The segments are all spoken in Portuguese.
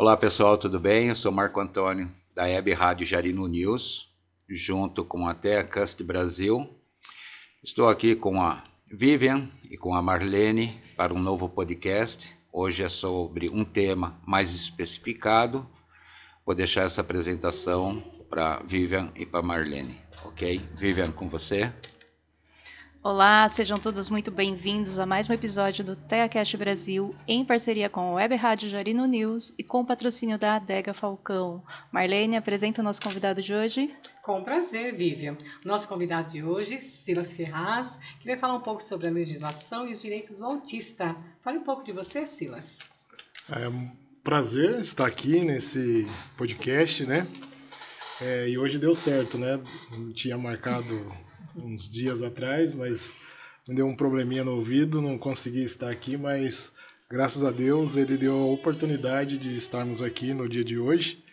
Olá pessoal, tudo bem? Eu sou Marco Antônio da Web Rádio Jarino News, junto com a TechCast Brasil. Estou aqui com a Vivian e com a Marlene para um novo podcast. Hoje é sobre um tema mais especificado. Vou deixar essa apresentação para Vivian e para Marlene, ok? Vivian, com você. Olá, sejam todos muito bem-vindos a mais um episódio do TechCast Brasil, em parceria com a Web Rádio Jarino News e com o patrocínio da Adega Falcão. Marlene, apresenta o nosso convidado de hoje. Com prazer, Vivian. Nosso convidado de hoje, Silas Ferraz, que vai falar um pouco sobre a legislação e os direitos do autista. Fale um pouco de você, Silas. É um prazer estar aqui nesse podcast, né? E hoje deu certo, né? Eu tinha marcado uns dias atrás, mas me deu um probleminha no ouvido, não consegui estar aqui, mas graças a Deus ele deu a oportunidade de estarmos aqui no dia de hoje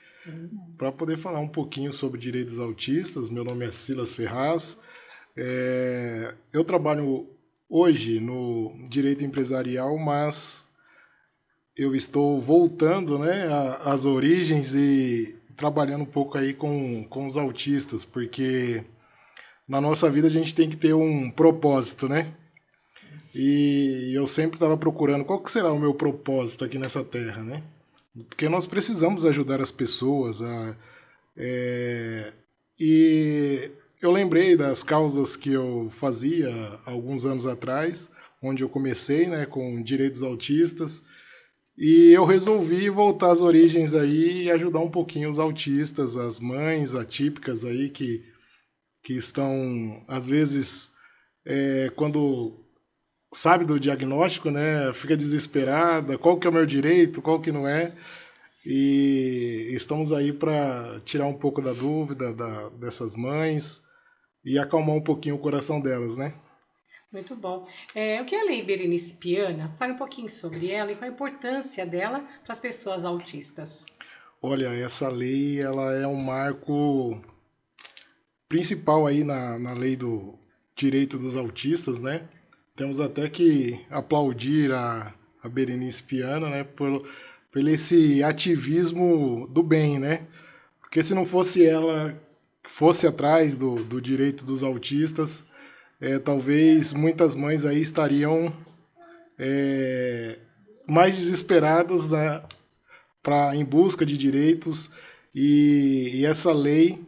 para poder falar um pouquinho sobre direitos autistas. Meu nome é Silas Ferraz. Eu trabalho hoje no direito empresarial, mas eu estou voltando, né, às origens e trabalhando um pouco aí com os autistas, porque na nossa vida a gente tem que ter um propósito, né? E eu sempre estava procurando qual que será o meu propósito aqui nessa terra, né? Porque nós precisamos ajudar as pessoas. E eu lembrei das causas que eu fazia alguns anos atrás, onde eu comecei, né, com direitos autistas. E eu resolvi voltar às origens aí e ajudar um pouquinho os autistas, as mães atípicas aí que estão, às vezes, quando sabe do diagnóstico, né, fica desesperada, qual que é o meu direito, qual que não é. E estamos aí para tirar um pouco da dúvida dessas mães e acalmar um pouquinho o coração delas, né? Muito bom. O que é a Lei Berenice Piana? Fale um pouquinho sobre ela e qual a importância dela para as pessoas autistas. Olha, essa lei ela é um marco principal aí na lei do direito dos autistas, né? Temos até que aplaudir a Berenice Piana, né? Por esse ativismo do bem, né? Porque se não fosse ela que fosse atrás do direito dos autistas, talvez muitas mães aí estariam mais desesperadas, né, em busca de direitos, e essa lei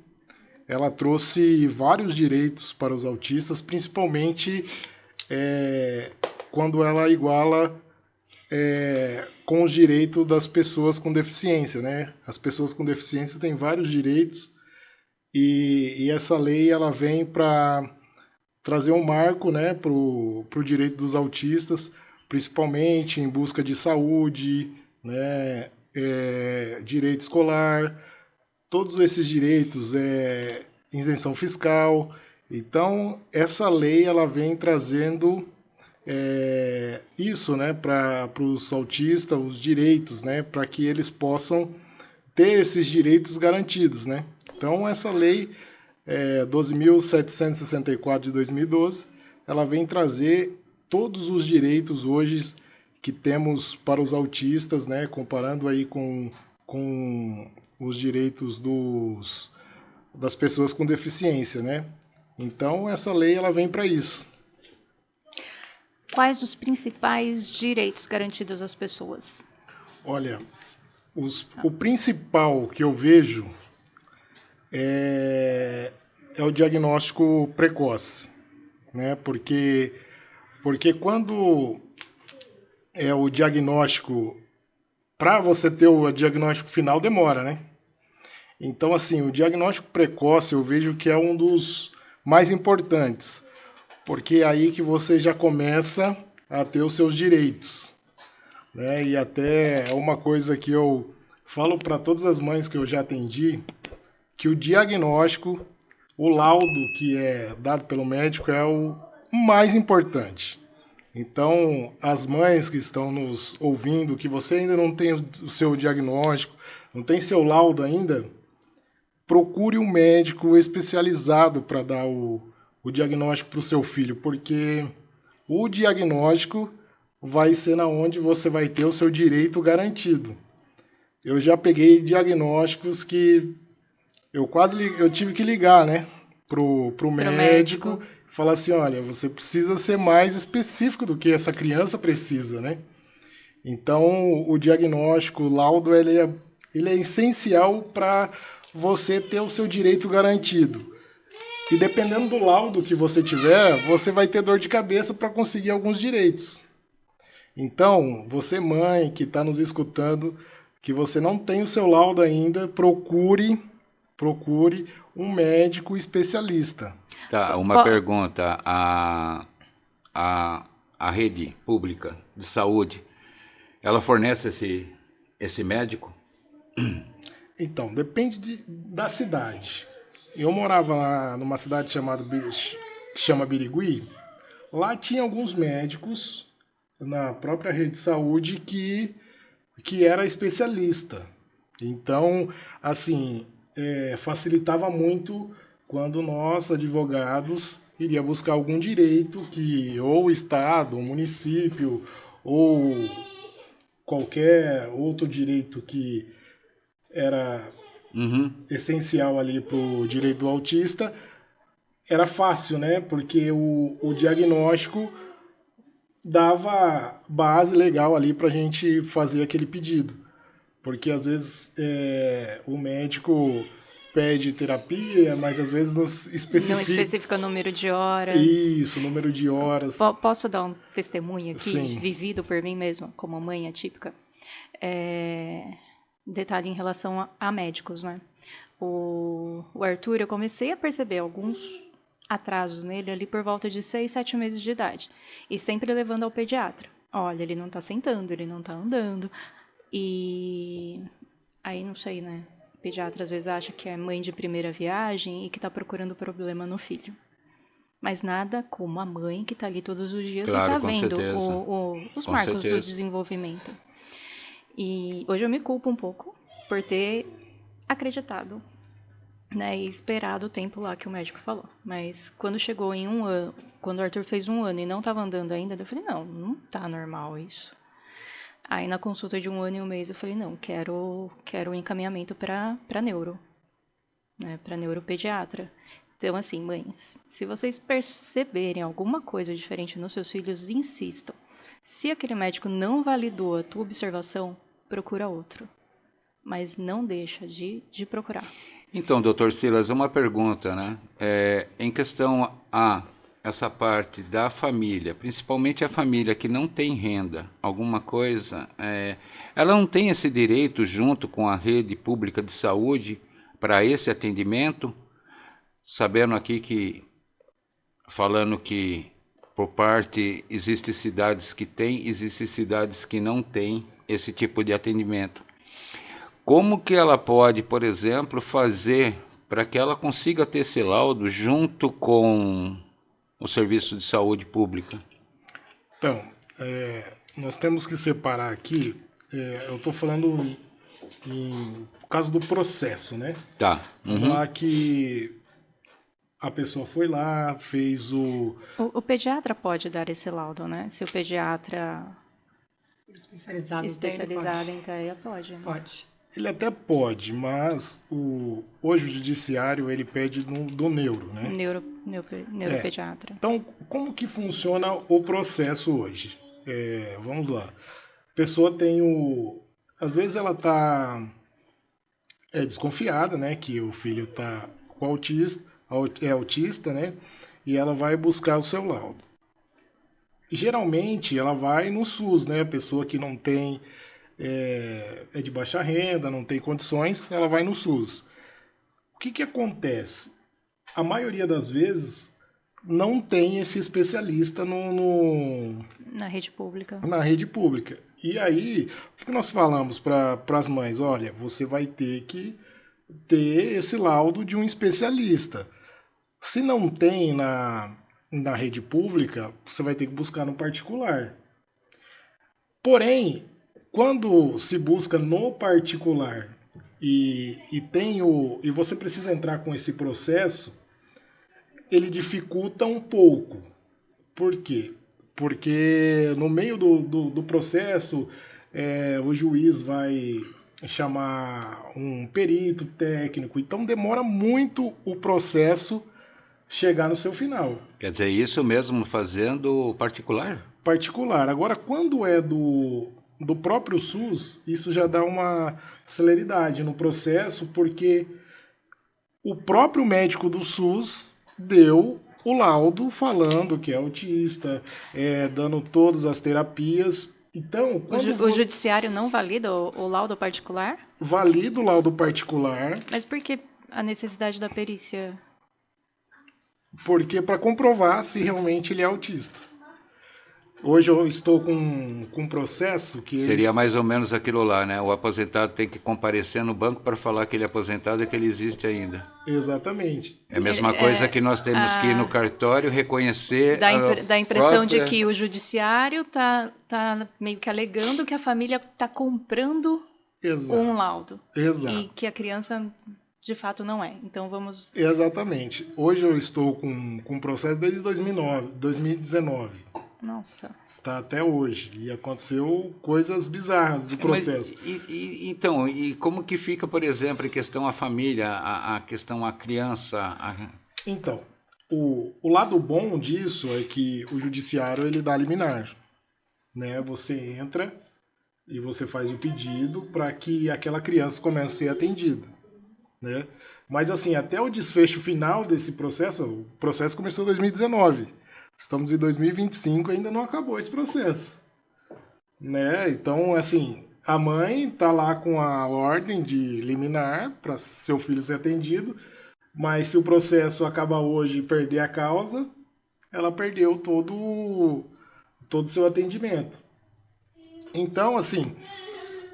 ela trouxe vários direitos para os autistas, principalmente quando ela iguala com os direitos das pessoas com deficiência, né? As pessoas com deficiência têm vários direitos e essa lei ela vem para trazer um marco, né, para o direito dos autistas, principalmente em busca de saúde, né, direito escolar, todos esses direitos, isenção fiscal. Então, essa lei ela vem trazendo isso, né, para os autistas, os direitos, né, para que eles possam ter esses direitos garantidos, né. Então, essa lei 12.764 de 2012, ela vem trazer todos os direitos hoje que temos para os autistas, né, comparando aí com os direitos das pessoas com deficiência, né. Então, essa lei ela vem para isso. Quais os principais direitos garantidos às pessoas? Olha, o principal que eu vejo é o diagnóstico precoce, né? Porque quando é o diagnóstico, para você ter o diagnóstico final demora, né? Então, assim, o diagnóstico precoce eu vejo que é um dos mais importantes, porque é aí que você já começa a ter os seus direitos, né? E até uma coisa que eu falo para todas as mães que eu já atendi, que o diagnóstico, o laudo que é dado pelo médico é o mais importante. Então, as mães que estão nos ouvindo, que você ainda não tem o seu diagnóstico, não tem seu laudo ainda, procure um médico especializado para dar o diagnóstico para o seu filho, porque o diagnóstico vai ser na onde você vai ter o seu direito garantido. eu já peguei diagnósticos que eu tive que ligar, né, pro médico, falar assim, olha, você precisa ser mais específico do que essa criança precisa, né? Então, o diagnóstico, o laudo, ele é essencial para você ter o seu direito garantido. E dependendo do laudo que você tiver, você vai ter dor de cabeça para conseguir alguns direitos. Então, você mãe que está nos escutando, que você não tem o seu laudo ainda, procure um médico especialista. Tá, uma pergunta. A rede pública de saúde, ela fornece esse médico? Então, depende da cidade. Eu morava lá numa cidade que chama Birigui. Lá tinha alguns médicos na própria rede de saúde que era especialista. Então, assim, facilitava muito quando nós, advogados, iria buscar algum direito que ou o Estado, o município, ou qualquer outro direito que era essencial ali para o direito do autista, era fácil, né? Porque o diagnóstico dava base legal ali para a gente fazer aquele pedido. Porque às vezes o médico pede terapia, mas às vezes não especifica número de horas. Isso, número de horas. Posso dar um testemunho aqui, Sim. vivido por mim mesma, como mãe atípica? Detalhe em relação a médicos, né? O Arthur, eu comecei a perceber alguns atrasos nele ali por volta de 6, 7 meses de idade. E sempre levando ao pediatra. Olha, ele não tá sentando, ele não tá andando. E aí, não sei, né? O pediatra às vezes acha que é mãe de primeira viagem e que tá procurando problema no filho. Mas nada como a mãe que tá ali todos os dias, claro, e tá vendo os com marcos certeza. do desenvolvimento. E hoje eu me culpo um pouco por ter acreditado, né, e esperado o tempo lá que o médico falou. Mas quando chegou em 1 ano, quando o Arthur fez 1 ano e não estava andando ainda, eu falei, não tá normal isso. Aí na consulta de 1 ano e 1 mês eu falei, não, quero um encaminhamento para neuro, né, para neuropediatra. Então assim, mães, se vocês perceberem alguma coisa diferente nos seus filhos, insistam. Se aquele médico não validou a tua observação, procura outro. Mas não deixa de procurar. Então, doutor Silas, uma pergunta, né? Em questão a essa parte da família, principalmente a família que não tem renda, alguma coisa, ela não tem esse direito junto com a rede pública de saúde para esse atendimento? Sabendo aqui falando que por parte, existem cidades que têm, existem cidades que não têm esse tipo de atendimento. Como que ela pode, por exemplo, fazer para que ela consiga ter esse laudo junto com o serviço de saúde pública? Então, nós temos que separar aqui, eu estou falando por causa do processo, né? Tá. Vamos lá que a pessoa foi lá, fez o pediatra pode dar esse laudo, né? Se o pediatra especializado em TEA pode. Né? Pode. Ele até pode, mas hoje o judiciário ele pede do neuro, né? Neuropediatra. Então, como que funciona o processo hoje? Vamos lá. A pessoa tem às vezes ela está desconfiada, né? Que o filho está autista, né? E ela vai buscar o seu laudo. Geralmente ela vai no SUS, né? A pessoa que não tem de baixa renda, não tem condições, ela vai no SUS. O que acontece? A maioria das vezes não tem esse especialista na rede pública. Na rede pública. E aí, o que nós falamos para as mães? Olha, você vai ter que ter esse laudo de um especialista. Se não tem na rede pública, você vai ter que buscar no particular. Porém, quando se busca no particular e você precisa entrar com esse processo, ele dificulta um pouco. Por quê? Porque no meio do processo, o juiz vai chamar um perito técnico. Então demora muito o processo chegar no seu final. Quer dizer, isso mesmo fazendo particular? Particular. Agora, quando é do próprio SUS, isso já dá uma celeridade no processo, porque o próprio médico do SUS deu o laudo falando que é autista, dando todas as terapias. Então, O judiciário não valida o laudo particular? valida o laudo particular, Mas por que a necessidade da perícia? porque para comprovar se realmente ele é autista. Hoje eu estou com um processo que Seria mais ou menos aquilo lá, né? O aposentado tem que comparecer no banco para falar que ele é aposentado e que ele existe ainda. Exatamente. É a mesma coisa que nós temos que ir no cartório reconhecer Dá a impressão de própria- que o judiciário tá meio que alegando que a família está comprando Exato. um laudo. Exato. E que a criança, de fato, não é. Então vamos... Exatamente. Hoje eu estou com um processo desde 2019. Nossa. Está até hoje. E aconteceu coisas bizarras do processo. Então, e como que fica, por exemplo, a questão a família, a questão a criança? Então, o lado bom disso é que o judiciário ele dá liminar. Né? Você entra e você faz o pedido para que aquela criança comece a ser atendida. Né? Mas assim, até o desfecho final desse processo, o processo começou em 2019. Estamos em 2025 e ainda não acabou esse processo. Né? Então, assim, a mãe está lá com a ordem de liminar para seu filho ser atendido, mas se o processo acaba hoje e perder a causa, ela perdeu todo o seu atendimento. Então, assim,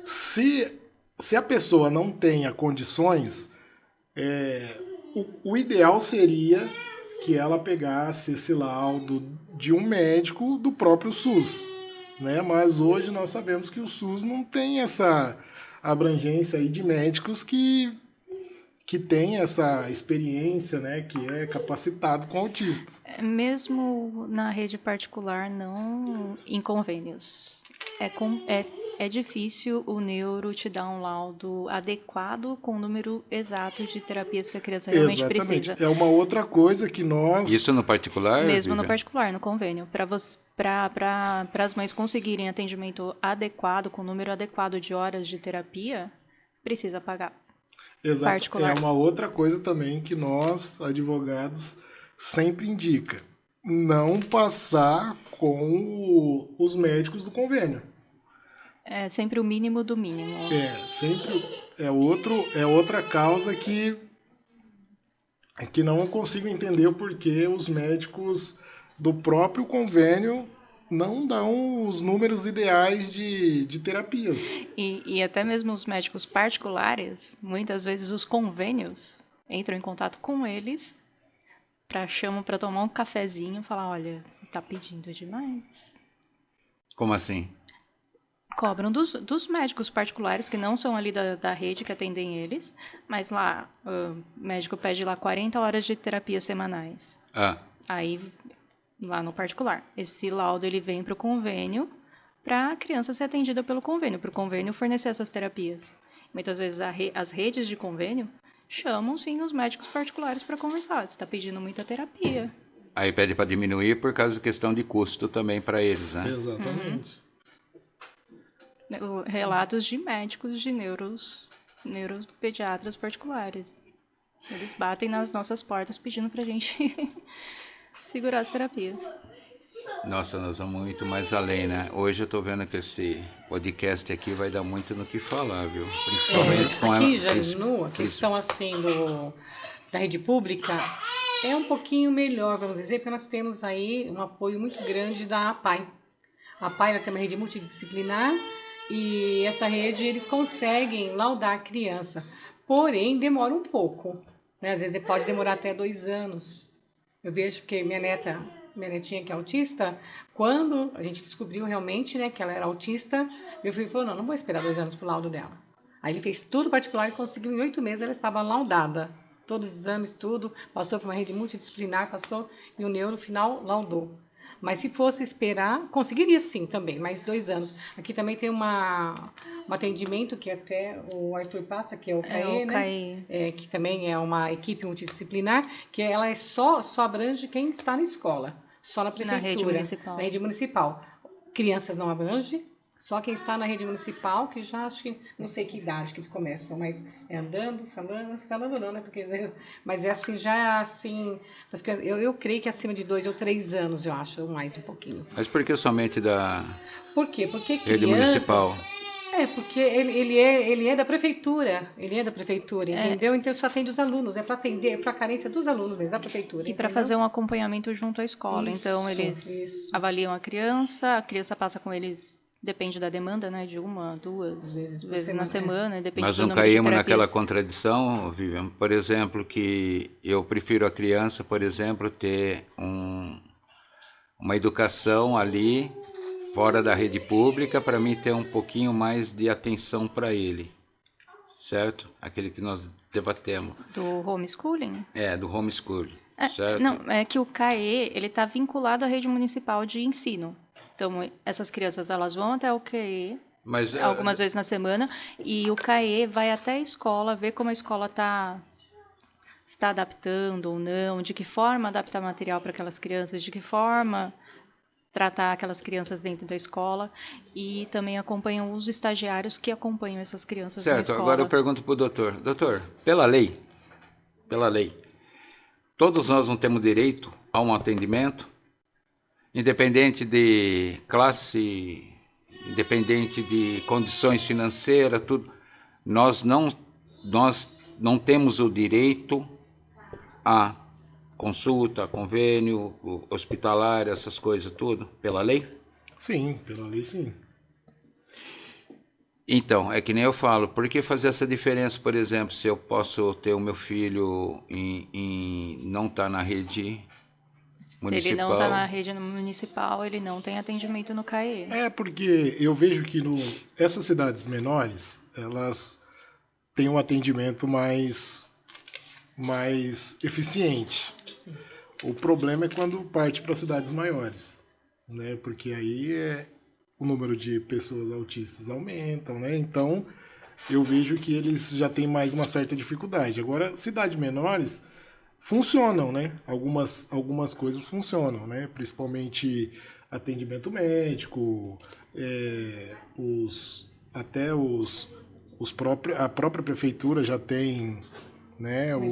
se a pessoa não tenha condições, o ideal seria que ela pegasse esse laudo de um médico do próprio SUS, né? Mas hoje nós sabemos que o SUS não tem essa abrangência aí de médicos que tem essa experiência, né? Que é capacitado com autistas. Mesmo na rede particular, não em convênios. É difícil o neuro te dar um laudo adequado com o número exato de terapias que a criança realmente Exatamente. precisa. É uma outra coisa que nós... Isso no particular? Mesmo no Vivian? particular, no convênio. Para as mães conseguirem atendimento adequado, com o número adequado de horas de terapia, precisa pagar. Exato. Particular. É uma outra coisa também que nós, advogados, sempre indica. Não passar com os médicos do convênio. É sempre o mínimo do mínimo. Sempre é outra causa que não consigo entender porque os médicos do próprio convênio não dão os números ideais de terapias. E até mesmo os médicos particulares, muitas vezes os convênios entram em contato com eles, chamam para tomar um cafezinho e falar, olha, você está pedindo demais. Como assim? Cobram dos médicos particulares, que não são ali da rede que atendem eles, mas lá, o médico pede lá 40 horas de terapia semanais. Aí, lá no particular, esse laudo ele vem para o convênio, para a criança ser atendida pelo convênio, para o convênio fornecer essas terapias. Muitas vezes as redes de convênio chamam, sim, os médicos particulares para conversar. Você está pedindo muita terapia. Aí pede para diminuir por causa da questão de custo também para eles, né? Exatamente. Relatos de médicos de neuropediatras particulares. Eles batem nas nossas portas pedindo pra gente segurar as terapias. Nossa, nós vamos muito mais além, né? Hoje eu tô vendo que esse podcast aqui vai dar muito no que falar, viu? Principalmente com aqui, ela. Jarinu, a questão assim da rede pública é um pouquinho melhor, vamos dizer, porque nós temos aí um apoio muito grande da APAI. A APAI ela tem uma rede multidisciplinar e essa rede eles conseguem laudar a criança, porém demora um pouco, né? Às vezes pode demorar até 2 anos. Eu vejo que minha netinha que é autista, quando a gente descobriu realmente, né, que ela era autista, meu filho falou, não vou esperar 2 anos pro laudo dela. Aí ele fez tudo particular e conseguiu em 8 meses, ela estava laudada. Todos os exames, tudo, passou por uma rede multidisciplinar, passou e o neuro no final laudou. Mas se fosse esperar, conseguiria sim também, mais 2 anos. Aqui também tem um atendimento que até o Arthur passa, que é o CAE, o né? CAE. Que também é uma equipe multidisciplinar, que ela é só abrange quem está na escola, só na prefeitura, Na na rede municipal. Crianças não abrange, só quem está na rede municipal, que já acho que, não sei que idade que eles começam, mas é andando, falando não, né? Porque, mas é assim, já é assim, eu creio que acima de 2 ou 3 anos, eu acho, ou mais um pouquinho. Mas por que somente da Por quê? Porque rede crianças... municipal? Porque ele é da prefeitura, entendeu? Então só atende os alunos, é para atender, é para a carência dos alunos mesmo, da prefeitura, E para entendeu? fazer um acompanhamento junto à escola. Então, eles Isso. avaliam a criança passa com eles, depende da demanda, né? De 1, 2 vezes na semana, depende Mas do não número de caímos terapias. naquela contradição, Vivian? Por exemplo, que eu prefiro a criança, por exemplo, ter uma educação ali, fora da rede pública, para mim ter um pouquinho mais de atenção para ele, certo? Aquele que nós debatemos. Do homeschooling? Do homeschooling, certo? Não, é que o CAE, ele está vinculado à rede municipal de ensino. Então, essas crianças, elas vão até o CAE, Mas, algumas vezes na semana, e o CAE vai até a escola, ver como a escola está adaptando ou não, de que forma adaptar material para aquelas crianças, de que forma tratar aquelas crianças dentro da escola, e também acompanham os estagiários que acompanham essas crianças na certo, escola. agora eu pergunto para o doutor. Doutor, pela lei, todos nós não temos direito a um atendimento, independente de classe, independente de condições financeiras, tudo. Nós não temos o direito a consulta, convênio, hospitalar, essas coisas tudo, pela lei? Sim, pela lei sim. Então, é que nem eu falo, por que fazer essa diferença, por exemplo, se eu posso ter o meu filho não estar na rede municipal? Se ele não está na rede municipal, ele não tem atendimento no CAE. Porque eu vejo que essas cidades menores, elas têm um atendimento mais eficiente. Sim. O problema é quando parte para cidades maiores, né? Porque aí o número de pessoas autistas aumentam, né? Então eu vejo que eles já têm mais uma certa dificuldade. Agora, cidades menores funcionam, né? Algumas coisas funcionam, né? Principalmente atendimento médico, a própria prefeitura já tem, né, uma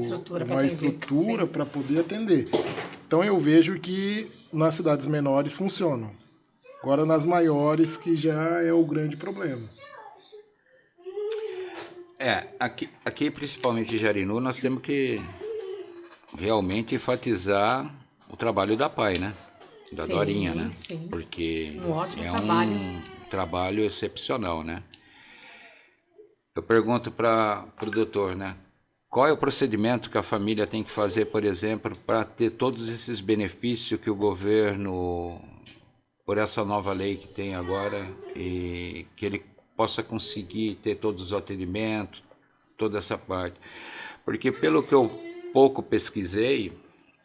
estrutura para poder atender. Então eu vejo que nas cidades menores funcionam. Agora nas maiores que já é o grande problema. Aqui principalmente em Jarinu, nós temos que realmente enfatizar o trabalho da PAI, né? Da Dorinha, né? Sim. Porque um ótimo trabalho. Um trabalho excepcional, né? Eu pergunto para o doutor, né? Qual é o procedimento que a família tem que fazer, por exemplo, para ter todos esses benefícios que o governo, por essa nova lei que tem agora, e que ele possa conseguir ter todos os atendimentos, toda essa parte? Porque pelo que eu pouco pesquisei,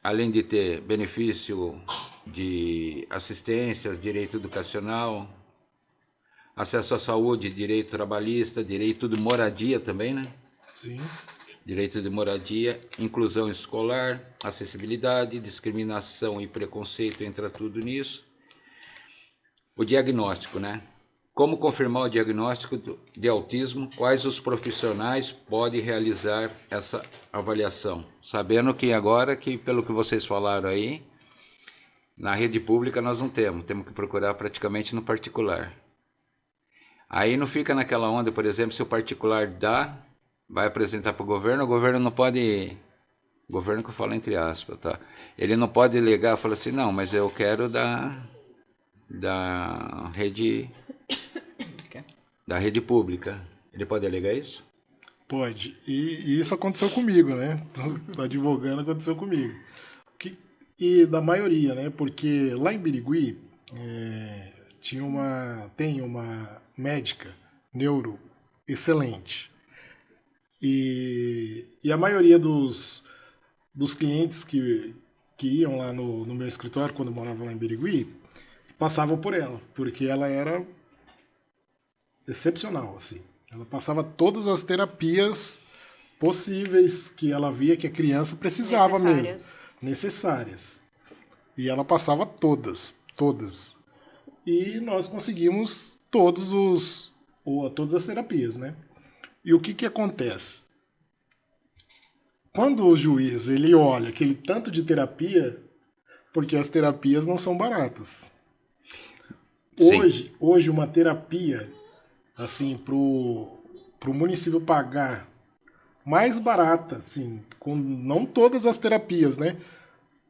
além de ter benefício de assistências, direito educacional, acesso à saúde, direito trabalhista, direito de moradia também, né? Sim. Direito de moradia, inclusão escolar, acessibilidade, discriminação e preconceito, entra tudo nisso. O diagnóstico, né? Como confirmar o diagnóstico de autismo? Quais os profissionais podem realizar essa avaliação? Sabendo que agora, pelo que vocês falaram aí, na rede pública nós não temos que procurar praticamente no particular. Aí não fica naquela onda, por exemplo, se o particular vai apresentar para o governo não pode, governo que eu falo entre aspas, tá? Ele não pode alegar e falar assim, não, mas eu quero da rede pública. Ele pode alegar isso? Pode. E isso aconteceu comigo, né? Tô advogando, aconteceu comigo. E da maioria, né? Porque lá em Birigui tem uma médica neuro excelente. E a maioria dos clientes que que iam lá no meu escritório, quando eu morava lá em Birigui, passavam por ela, porque ela era excepcional, assim. Ela passava todas as terapias possíveis que ela via que a criança precisava mesmo, necessárias. E ela passava todas. E nós conseguimos todas as terapias, né? E o que acontece? Quando o juiz ele olha aquele tanto de terapia, porque as terapias não são baratas. Hoje uma terapia, assim, pro município pagar mais barata, assim, com não todas as terapias, né?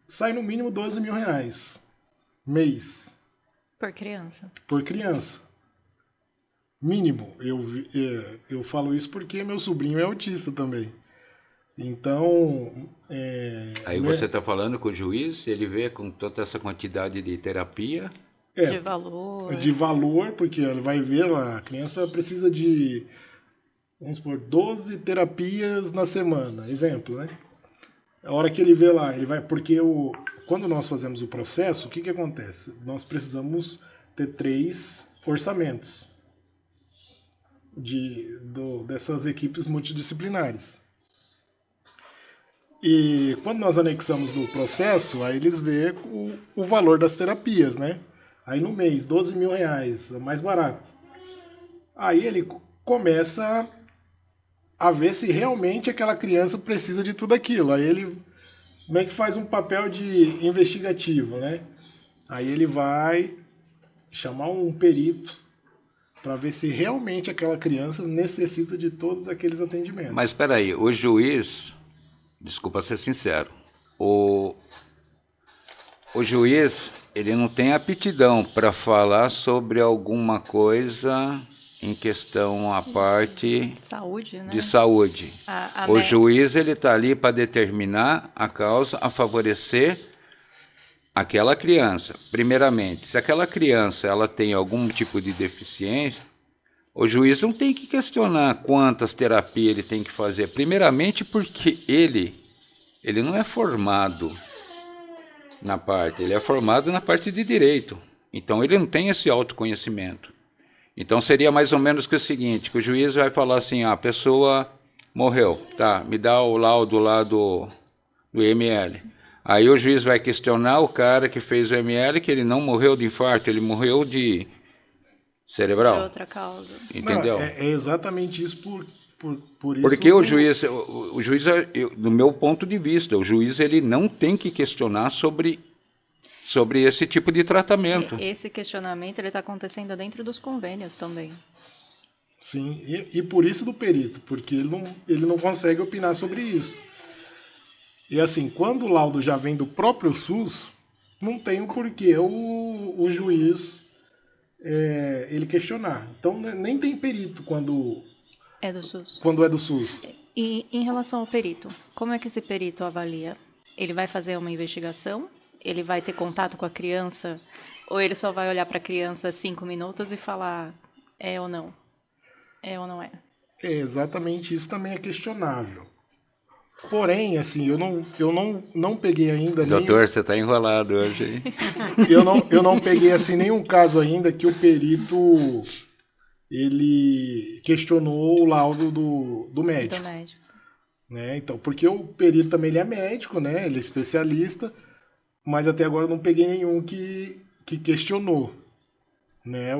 Sai no mínimo R$12.000 mês. Por criança. Por criança. Mínimo. Eu falo isso porque meu sobrinho é autista também. Então... Aí você está falando com o juiz, ele vê com toda essa quantidade de terapia... De valor. De valor, porque ele vai ver lá, a criança precisa de, vamos supor, 12 terapias na semana, exemplo, né? A hora que ele vê lá, ele vai, porque quando nós fazemos o processo, o que acontece? Nós precisamos ter 3 orçamentos dessas equipes multidisciplinares. E quando nós anexamos no processo, aí eles vê o valor das terapias, né? Aí no mês, R$12.000, é mais barato. Aí ele começa a ver se realmente aquela criança precisa de tudo aquilo. Aí ele meio que faz um papel de investigativo, né? Aí ele vai chamar um perito para ver se realmente aquela criança necessita de todos aqueles atendimentos. Mas espera aí, o juiz, desculpa ser sincero, o juiz, ele não tem aptidão para falar sobre alguma coisa em questão à parte saúde, né? de saúde. O juiz, ele está ali para determinar a causa a favorecer aquela criança. Primeiramente, se aquela criança ela tem algum tipo de deficiência, o juiz não tem que questionar quantas terapias ele tem que fazer. Primeiramente porque ele não é formado na parte, ele é formado na parte de direito. Então ele não tem esse autoconhecimento. Então seria mais ou menos que o seguinte, que o juiz vai falar assim, a pessoa morreu, tá, me dá o laudo lá do ML. Aí o juiz vai questionar o cara que fez o ML, que ele não morreu de infarto, ele morreu de cerebral. De outra causa. Entendeu? Não, é exatamente isso por isso. Porque o juiz, do meu ponto de vista, o juiz ele não tem que questionar sobre esse tipo de tratamento. Esse questionamento ele está acontecendo dentro dos convênios também. Sim, e por isso do perito, porque ele não consegue opinar sobre isso. E assim, quando o laudo já vem do próprio SUS, não tem o porquê o juiz ele questionar. Então nem tem perito quando é do SUS. Quando é do SUS. E em relação ao perito, como é que esse perito avalia? Ele vai fazer uma investigação? Ele vai ter contato com a criança? Ou ele só vai olhar para a criança 5 minutos e falar é ou não? É ou não é? É, isso também é questionável. Porém, assim, eu não peguei ainda... Doutor, você está enrolado hoje, hein? eu não peguei, assim, nenhum caso ainda que o perito... ele questionou o laudo do médico. Do médico. Né? Então, porque o perito também ele é médico, né? Ele é especialista, mas até agora eu não peguei nenhum que questionou, né?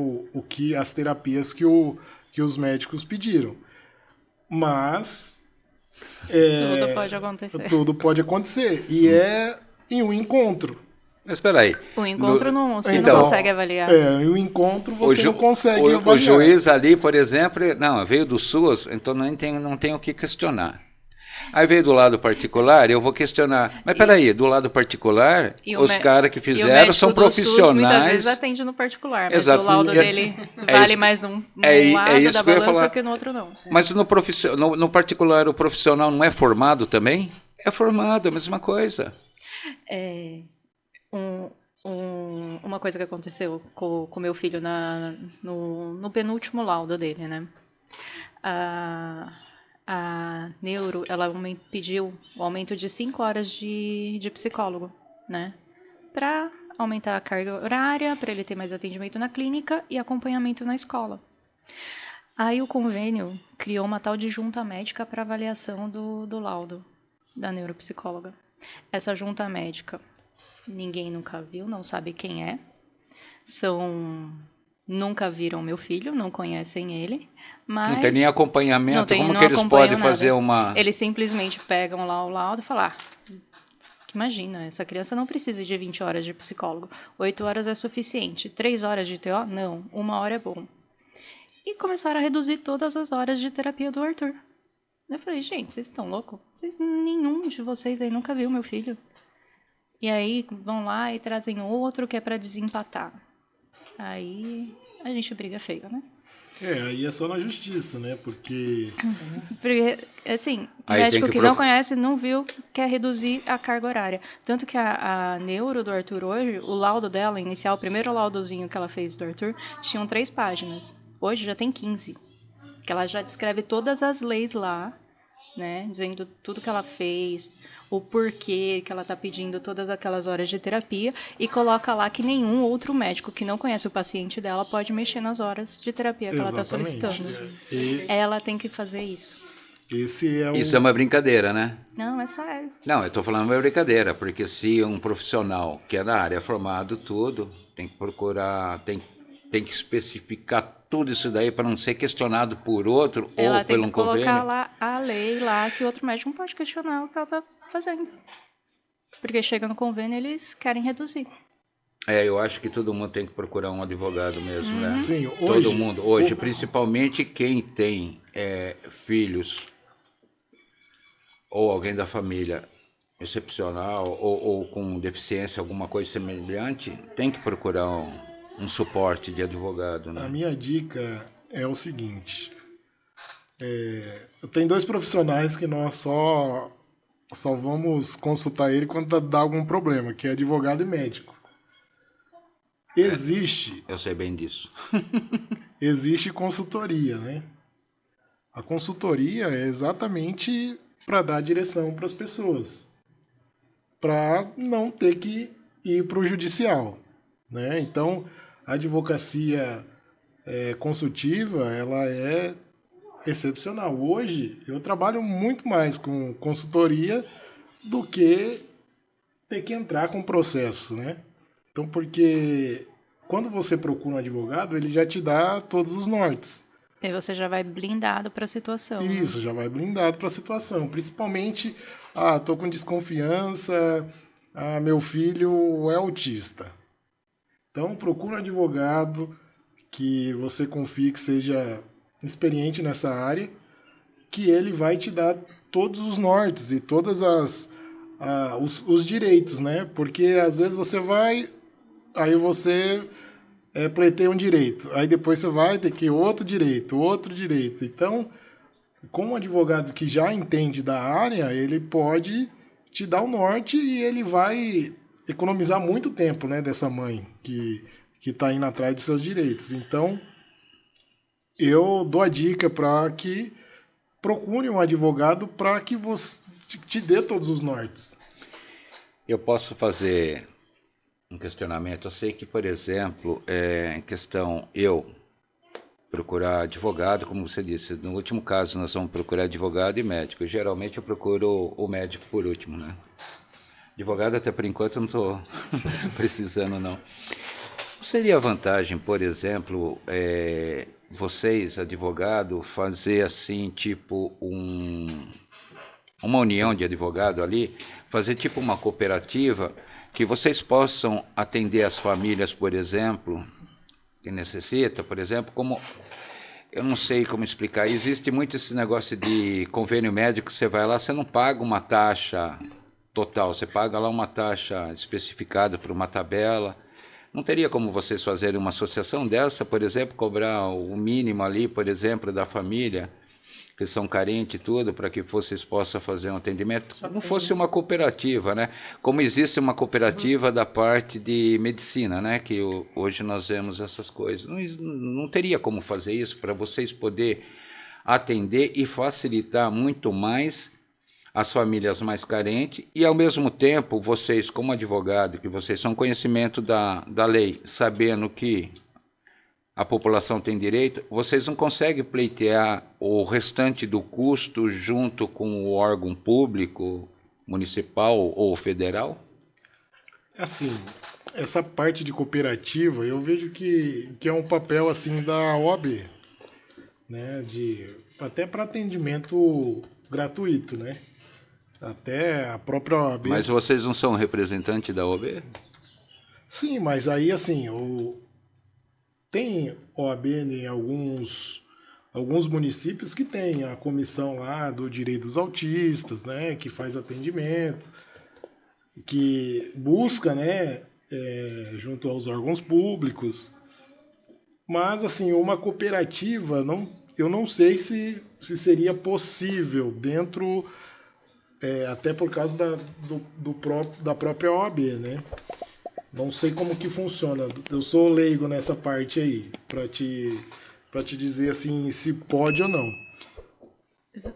As terapias que os médicos pediram. Mas... tudo pode acontecer. Tudo pode acontecer. E é em um encontro. Mas espera aí. O encontro você então, não consegue avaliar. O encontro você não consegue avaliar. O juiz ali, por exemplo, não, veio do SUS, então não tem o que questionar. Aí veio do lado particular, eu vou questionar. Mas peraí, do lado particular, os caras que fizeram são profissionais. SUS, muitas vezes atende no particular, mas exato, o laudo dele vale mais num lado da balança que no outro não. Mas no particular, o profissional não é formado também? É formado, a mesma coisa. Uma coisa que aconteceu com meu filho no penúltimo laudo dele, né? A neuro, ela pediu o aumento de 5 horas de psicólogo né? Para aumentar a carga horária, para ele ter mais atendimento na clínica e acompanhamento na escola. Aí o convênio criou uma tal de junta médica para avaliação do laudo da neuropsicóloga. Essa junta médica, ninguém nunca viu, não sabe quem é. Nunca viram meu filho, não conhecem ele, mas... Não tem nem acompanhamento, como não que eles acompanham podem nada. fazer uma... Eles simplesmente pegam lá o laudo e falam, imagina, essa criança não precisa de 20 horas de psicólogo, 8 horas é suficiente, 3 horas de TO? Não, 1 hora é bom. E começaram a reduzir todas as horas de terapia do Arthur. Eu falei, gente, vocês estão loucos? Nenhum de vocês aí nunca viu meu filho. E aí vão lá e trazem outro que é para desempatar. Aí a gente briga feio, né? Aí é só na justiça, né? Porque assim, o Aí médico tem que que não conhece, não viu, quer reduzir a carga horária. Tanto que a neuro do Arthur hoje, o laudo dela, inicial, o primeiro laudozinho que ela fez do Arthur, tinham 3 páginas. Hoje já tem 15. Que ela já descreve todas as leis lá, né? Dizendo tudo que ela fez, o porquê que ela tá pedindo todas aquelas horas de terapia e coloca lá que nenhum outro médico que não conhece o paciente dela pode mexer nas horas de terapia que ela tá solicitando. Ela tem que fazer isso. Isso é uma brincadeira, né? Não, é sério. Não, eu estou falando uma brincadeira, porque se um profissional que é da área é formado tudo, tem que procurar, tem que especificar tudo isso daí para não ser questionado por outro ela ou pelo convênio. Ela tem que colocar lá a lei lá que o outro médico não pode questionar o que ela tá fazendo. Porque chega no convênio eles querem reduzir. Eu acho que todo mundo tem que procurar um advogado mesmo, né? Sim, hoje, todo mundo. Hoje, principalmente quem tem filhos ou alguém da família excepcional ou com deficiência, alguma coisa semelhante, tem que procurar um suporte de advogado, né? A minha dica é o seguinte. Eu tenho 2 profissionais que nós só vamos consultar ele quando dá algum problema, que é advogado e médico. Eu sei bem disso. Existe consultoria, né? A consultoria é exatamente para dar direção para as pessoas, para não ter que ir para o judicial, né? Então, a advocacia consultiva, ela é excepcional. Hoje, eu trabalho muito mais com consultoria do que ter que entrar com processo, né? Então, porque quando você procura um advogado, ele já te dá todos os nortes. E você já vai blindado para a situação. Isso, né? já vai blindado para a situação. Principalmente, tô com desconfiança, meu filho é autista. Então, procura um advogado que você confie que seja experiente nessa área, que ele vai te dar todos os nortes e todas os direitos, né? Porque às vezes você vai, aí você pleiteia um direito, aí depois você vai ter que outro direito. Então, como advogado que já entende da área, ele pode te dar o norte e ele vai economizar muito tempo, né, dessa mãe que está indo atrás dos seus direitos. Então, eu dou a dica para que procure um advogado para que você te dê todos os nortes. Eu posso fazer um questionamento. Eu sei que, por exemplo, em questão eu procurar advogado, como você disse, no último caso nós vamos procurar advogado e médico. Geralmente eu procuro o médico por último, né? Advogado até por enquanto eu não estou precisando, não. Seria vantagem, por exemplo, vocês, advogado, fazer assim, tipo uma união de advogado ali, fazer tipo uma cooperativa, que vocês possam atender as famílias, por exemplo, que necessita, por exemplo, como, eu não sei como explicar, existe muito esse negócio de convênio médico, você vai lá, você não paga uma taxa total, você paga lá uma taxa especificada por uma tabela. Não teria como vocês fazerem uma associação dessa, por exemplo, cobrar o mínimo ali, por exemplo, da família, que são carentes e tudo, para que vocês possam fazer um atendimento, como fosse uma cooperativa, né? Como existe uma cooperativa da parte de medicina, né? Que hoje nós vemos essas coisas. Não teria como fazer isso para vocês poderem atender e facilitar muito mais as famílias mais carentes e, ao mesmo tempo, vocês, como advogado, que vocês são conhecimento da lei, sabendo que a população tem direito, vocês não conseguem pleitear o restante do custo junto com o órgão público, municipal ou federal? Assim, essa parte de cooperativa, eu vejo que é um papel assim da OAB, né? Até para atendimento gratuito, né? Até a própria OAB. Mas vocês não são representante da OAB? Sim, mas aí assim, tem OAB em alguns municípios que tem a comissão lá do direito dos autistas, né? Que faz atendimento, que busca, né? Junto aos órgãos públicos. Mas assim, uma cooperativa, eu não sei se seria possível dentro, até por causa da própria OAB, né? Não sei como que funciona. Eu sou leigo nessa parte aí, para te dizer assim se pode ou não.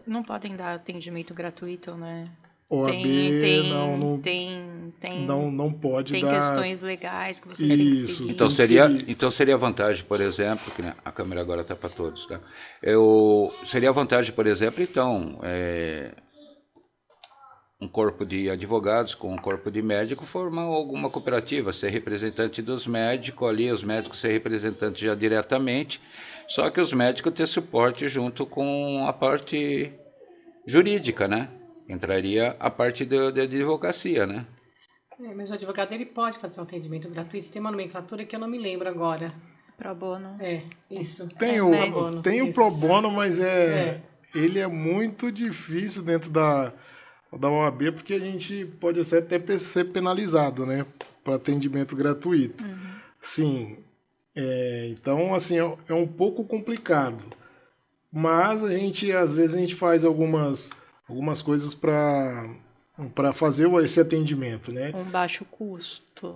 Não podem dar atendimento gratuito, né? OAB não pode tem dar. Tem questões legais que vocês têm que Isso. seguir. Então seria vantagem, por exemplo, que a câmera agora está para todos, tá? Seria vantagem, por exemplo, então, um corpo de advogados com um corpo de médico formar alguma cooperativa, ser representante dos médicos ali, os médicos ser representantes já diretamente, só que os médicos ter suporte junto com a parte jurídica, né? Entraria a parte da advocacia, né? Mas o advogado ele pode fazer um atendimento gratuito. Tem uma nomenclatura que eu não me lembro agora. Pro bono. Isso. Tem o pro bono, mas ele é muito difícil dentro da OAB, porque a gente pode até ser penalizado, né? Para atendimento gratuito. Uhum. Sim. Então, assim, é um pouco complicado. Mas às vezes a gente faz algumas coisas para fazer esse atendimento, né? Um baixo custo.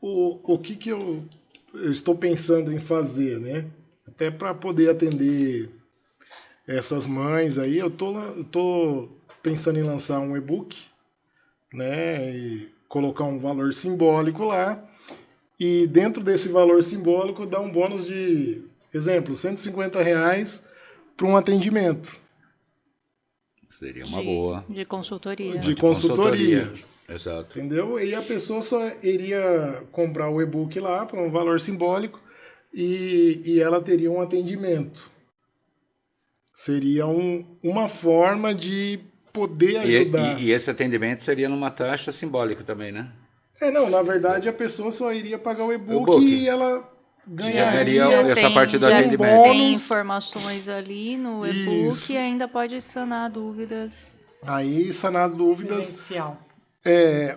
O que eu estou pensando em fazer, né? Até para poder atender essas mães aí, eu tô pensando em lançar um e-book, né? E colocar um valor simbólico lá. E dentro desse valor simbólico dar um bônus de, exemplo, R$150 para um atendimento. Seria uma boa. De consultoria. De consultoria. Exato. Entendeu? E a pessoa só iria comprar o e-book lá por um valor simbólico e ela teria um atendimento. Seria uma forma de poder ajudar. E esse atendimento seria numa taxa simbólica também, né? Não, na verdade a pessoa só iria pagar o e-book e ela ganharia essa parte do atendimento. Tem informações ali no e-book e ainda pode sanar dúvidas. Aí sanar as dúvidas. Presencial.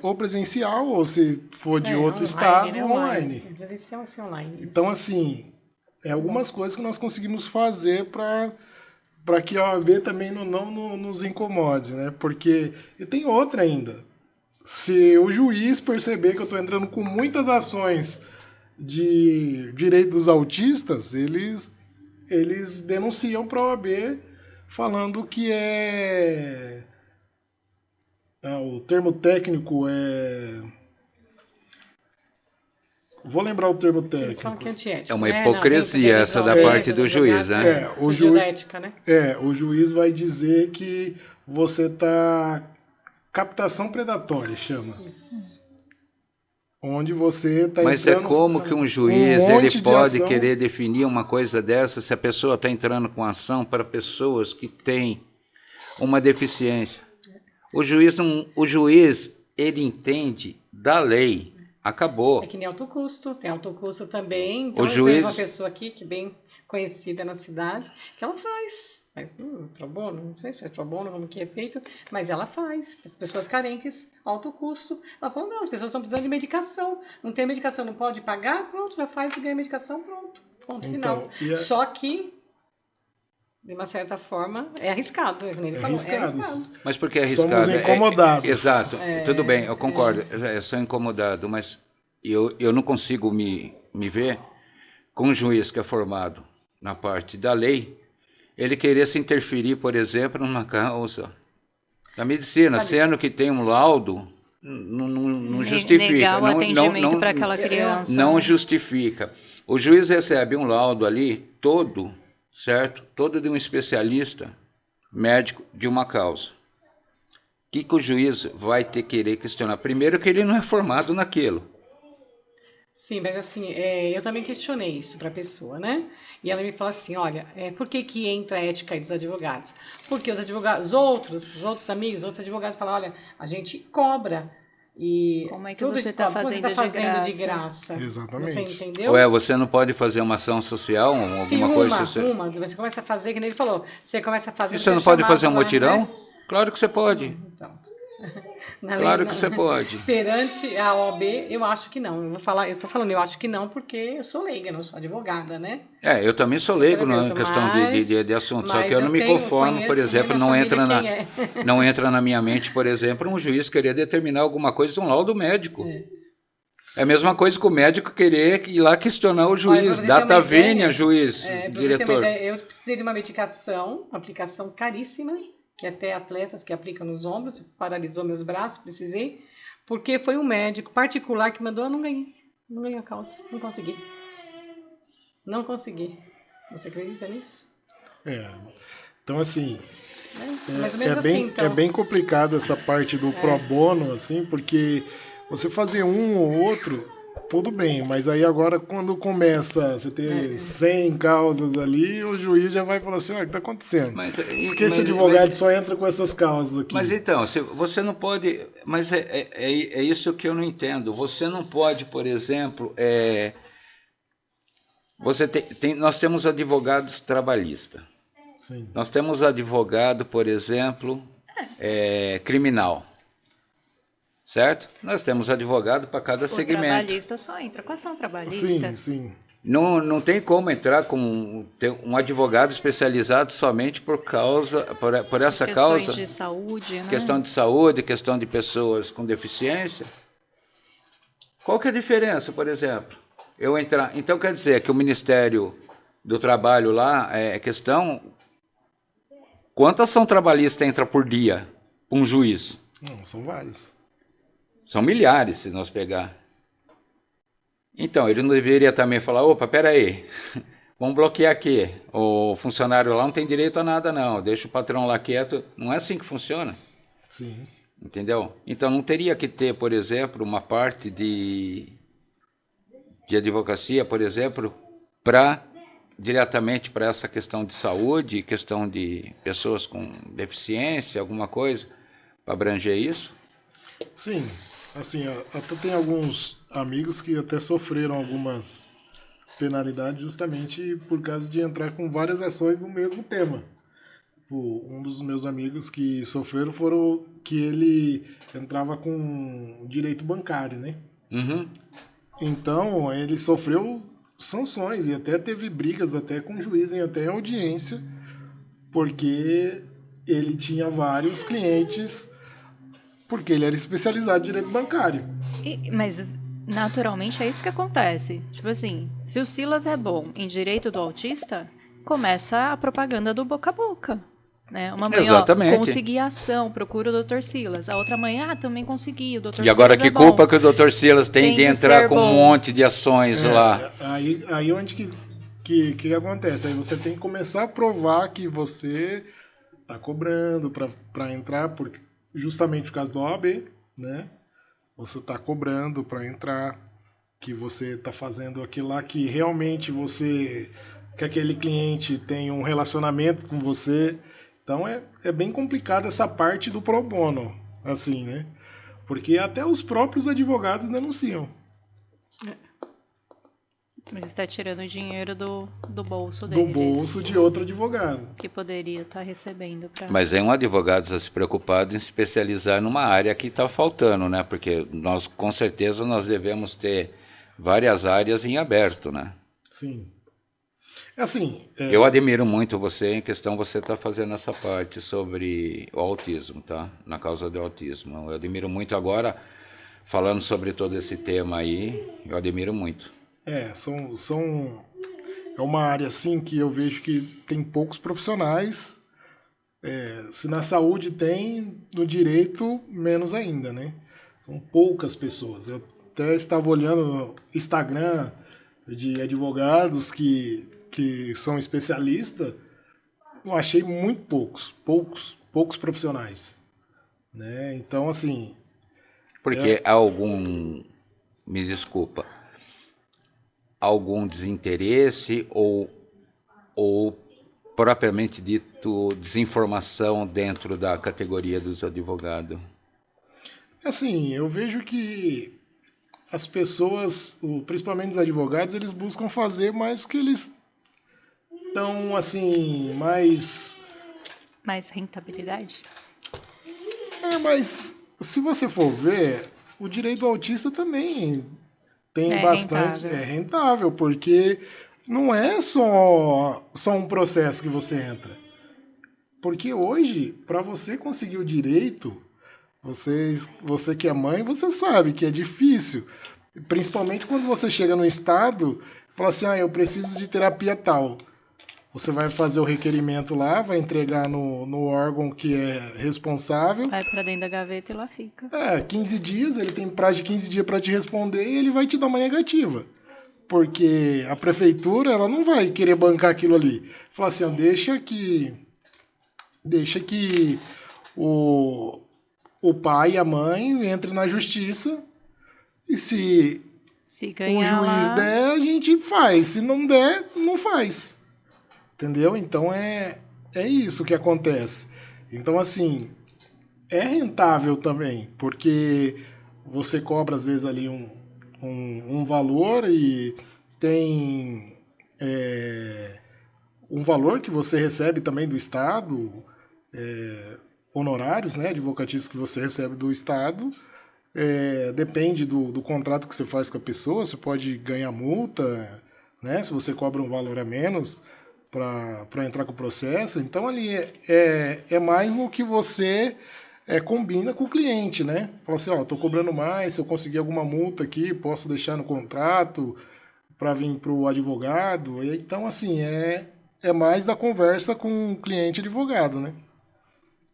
Ou presencial, ou se for de outro estado, online. Presencial ou online. Então, assim, algumas coisas que nós conseguimos fazer para que a OAB também não nos incomode, né? Porque, e tem outra ainda. Se o juiz perceber que eu estou entrando com muitas ações de direito dos autistas, eles denunciam para a OAB falando que o termo técnico vou lembrar o termo técnico. É uma hipocrisia essa da parte do juiz, né? O juiz vai dizer que você está... Captação predatória, chama. Isso. Onde você está Mas como que um juiz ele pode querer definir uma coisa dessa se a pessoa está entrando com ação para pessoas que têm uma deficiência? O juiz ele entende da lei. Acabou. É que nem alto custo. Tem alto custo também. Então, tem uma pessoa aqui que é bem conhecida na cidade, que ela faz pro bono, não sei se faz pro bono, como que é feito, mas ela faz. As pessoas carentes, alto custo. Ela falou, não, as pessoas estão precisando de medicação. Não tem medicação, não pode pagar, pronto, já faz e ganha medicação, pronto. Ponto final. Só que, de uma certa forma, é arriscado. Ele falou, é arriscado. Mas por que é arriscado? Somos incomodados. Exato, tudo bem, eu concordo. Eu sou incomodado, mas eu não consigo me ver com um juiz que é formado na parte da lei, ele querer se interferir, por exemplo, numa causa Da medicina, Sabe? sendo que tem um laudo, não justifica. Negar o não, atendimento para aquela criança. Não justifica. O juiz recebe um laudo ali, todo, certo? Todo de um especialista médico de uma causa. O que o juiz vai ter que querer questionar? Primeiro que ele não é formado naquilo. Sim, mas assim, eu também questionei isso para a pessoa, né? E ela me falou assim, olha, por que entra a ética aí dos advogados? Porque os advogados, os outros amigos, outros advogados falam, olha, a gente cobra e Como é que tudo você de está cobra, como você fazendo, tá fazendo de de graça? graça? Exatamente. Você entendeu? Ué, você não pode fazer uma ação social, Sim, alguma coisa? você começa a fazer, que nem ele falou, você começa a fazer... E você não é pode chamado fazer um lá, mutirão? né? Claro que você pode. Então, Claro que você pode. perante a OAB, eu acho que não. Eu tô falando, eu acho que não, porque eu sou leiga, não sou advogada, né? Eu também sou leigo na Terapeuta, questão de assunto, só mas que eu não me conformo, por conheço exemplo, minha família, não entra na minha mente, por exemplo, um juiz querer determinar alguma coisa de um laudo médico. É a mesma coisa que o médico querer ir lá questionar o juiz. Olha, pra você ter Data uma vênia, ideia, juiz, pra você ter uma diretor. ideia, eu precisei de uma medicação, uma aplicação caríssima, que até atletas que aplicam nos ombros, paralisou meus braços, precisei, porque foi um médico particular que mandou, eu não ganhei a causa, não consegui. Não consegui. Você acredita nisso? Então, assim, Mais ou menos assim, então. é bem complicado essa parte do pro bono, assim, porque você fazer um ou outro, tudo bem, mas aí agora quando começa você ter 100 causas ali, o juiz já vai falar assim, o que está acontecendo? Por que esse advogado só entra com essas causas aqui? Mas então, você não pode... Mas é isso que eu não entendo. Você não pode, por exemplo... nós temos advogados trabalhistas. Sim. Nós temos advogado, por exemplo, criminal. Certo? Nós temos advogado para cada segmento. O trabalhista só entra com ação trabalhista. Sim. Não tem como entrar com um advogado especializado somente por essa causa. Questões de saúde, né? Questão de saúde, questão de pessoas com deficiência. Qual que é a diferença, por exemplo? Eu entrar. Então quer dizer que o Ministério do Trabalho lá questão. Quanta ação trabalhista entra por dia para um juiz? Não, são vários. São milhares, se nós pegar. Então, ele não deveria também falar, opa, peraí, vamos bloquear aqui. O funcionário lá não tem direito a nada, não. Deixa o patrão lá quieto. Não é assim que funciona. Sim. Entendeu? Então, não teria que ter, por exemplo, uma parte de advocacia, por exemplo, diretamente para essa questão de saúde, questão de pessoas com deficiência, alguma coisa, para abranger isso? Sim, assim, até tem alguns amigos que até sofreram algumas penalidades justamente por causa de entrar com várias ações no mesmo tema. Um dos meus amigos que sofreram foram que ele entrava com direito bancário, né? Uhum. Então, ele sofreu sanções e até teve brigas até com o juiz até em audiência, porque ele tinha vários clientes, porque ele era especializado em direito bancário. Mas naturalmente é isso que acontece. Tipo assim, se o Silas é bom em direito do autista, começa a propaganda do boca a boca. Né? Uma mãe, exatamente. Consegui a ação, procura o Dr. Silas. A outra mãe, também consegui, o Dr. Silas. E agora que culpa que o Dr. Silas tem de entrar com um monte de ações lá? Aí onde que acontece? Aí você tem que começar a provar que você está cobrando para entrar, justamente por causa do OAB, né? Você está cobrando para entrar, que você está fazendo aquilo lá que realmente que aquele cliente tem um relacionamento com você. Então é bem complicado essa parte do pro bono, assim, né? Porque até os próprios advogados denunciam. Mas está tirando dinheiro do bolso Do deles. bolso de outro advogado. Que poderia estar recebendo. Mas é um advogado a se preocupar em se especializar numa área que está faltando, né? Porque nós, com certeza, nós devemos ter várias áreas em aberto, né? Sim. Assim, eu admiro muito você em questão, você está fazendo essa parte sobre o autismo, tá? Na causa do autismo. Eu admiro muito agora, falando sobre todo esse tema aí, eu admiro muito. É uma área assim que eu vejo que tem poucos profissionais Se na saúde tem, no direito, menos ainda, né? São poucas pessoas. Eu até estava olhando no Instagram de advogados que são especialistas, eu achei muito poucos profissionais, né? Então, assim... Porque há algum, me desculpa, algum desinteresse ou propriamente dito desinformação dentro da categoria dos advogados? Assim, eu vejo que as pessoas, principalmente os advogados, eles buscam fazer mais o que eles estão, assim, mais... Mais rentabilidade? Mas se você for ver, o direito autista também tem É bastante... rentável. É rentável, porque não é só um processo que você entra. Porque hoje, para você conseguir o direito, você que é mãe, você sabe que é difícil. Principalmente quando você chega no estado e fala assim, eu preciso de terapia tal. Você vai fazer o requerimento lá, vai entregar no órgão que é responsável. Vai pra dentro da gaveta e lá fica. 15 dias, ele tem prazo de 15 dias para te responder e ele vai te dar uma negativa. Porque a prefeitura, ela não vai querer bancar aquilo ali. Fala assim, deixa que o pai e a mãe entrem na justiça e se ganhar o juiz lá... der, a gente faz. Se não der, não faz. Entendeu? Então é isso que acontece. Então, assim, é rentável também, porque você cobra às vezes ali um valor e tem um valor que você recebe também do Estado, honorários, né, advocatícios que você recebe do Estado. Depende do contrato que você faz com a pessoa, você pode ganhar multa, né, se você cobra um valor a menos para entrar com o processo. Então ali é mais no que você combina com o cliente, né? Fala assim, estou cobrando mais, se eu conseguir alguma multa aqui, posso deixar no contrato para vir para o advogado. Então, assim, é mais da conversa com o cliente e advogado, né?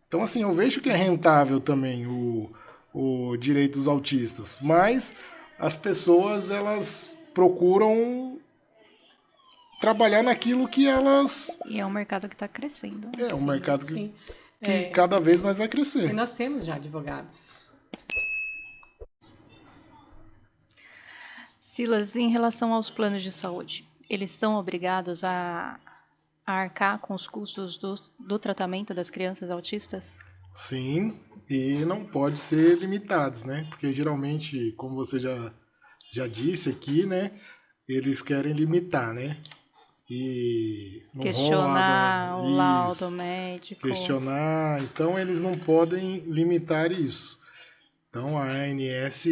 Então, assim, eu vejo que é rentável também o direito dos autistas, mas as pessoas, elas procuram trabalhar naquilo que elas... E é um mercado que está crescendo. É um Sim, mercado sim. que cada vez mais vai E crescer. nós temos já advogados. Silas, em relação aos planos de saúde, eles são obrigados a arcar com os custos do tratamento das crianças autistas? Sim, e não pode ser limitados, né? Porque geralmente, como você já disse aqui, né? Eles querem limitar, né? E não Questionar o laudo isso, médico. questionar. Então, eles não podem limitar isso. Então, a ANS,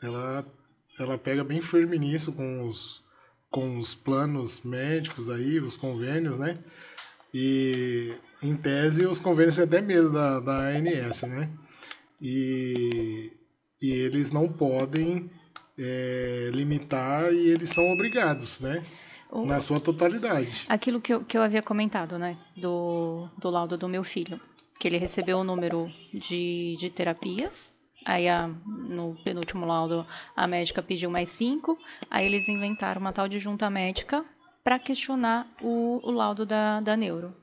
ela pega bem firme nisso com os planos médicos aí, os convênios, né? E, em tese, os convênios têm até medo da ANS, né? E eles não podem limitar e eles são obrigados, né? Na sua totalidade. Aquilo que eu havia comentado, né? Do laudo do meu filho. Que ele recebeu o número de terapias. Aí, no penúltimo laudo, a médica pediu mais 5. Aí, eles inventaram uma tal de junta médica para questionar o laudo da neuro.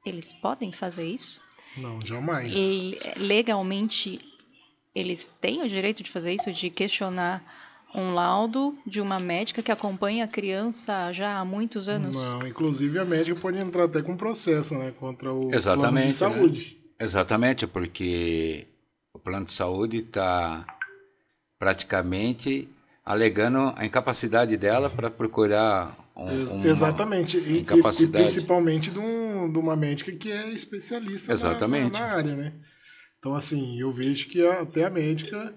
Eles podem fazer isso? Não, jamais. E, legalmente, eles têm o direito de fazer isso? De questionar um laudo de uma médica que acompanha a criança já há muitos anos? Não, inclusive a médica pode entrar até com processo, né? Contra o plano de Exatamente, saúde. né? Exatamente, porque o plano de saúde está praticamente alegando a incapacidade dela para procurar Exatamente. E incapacidade. principalmente de uma médica que é especialista Exatamente. na área, né? Então, assim, eu vejo que até a médica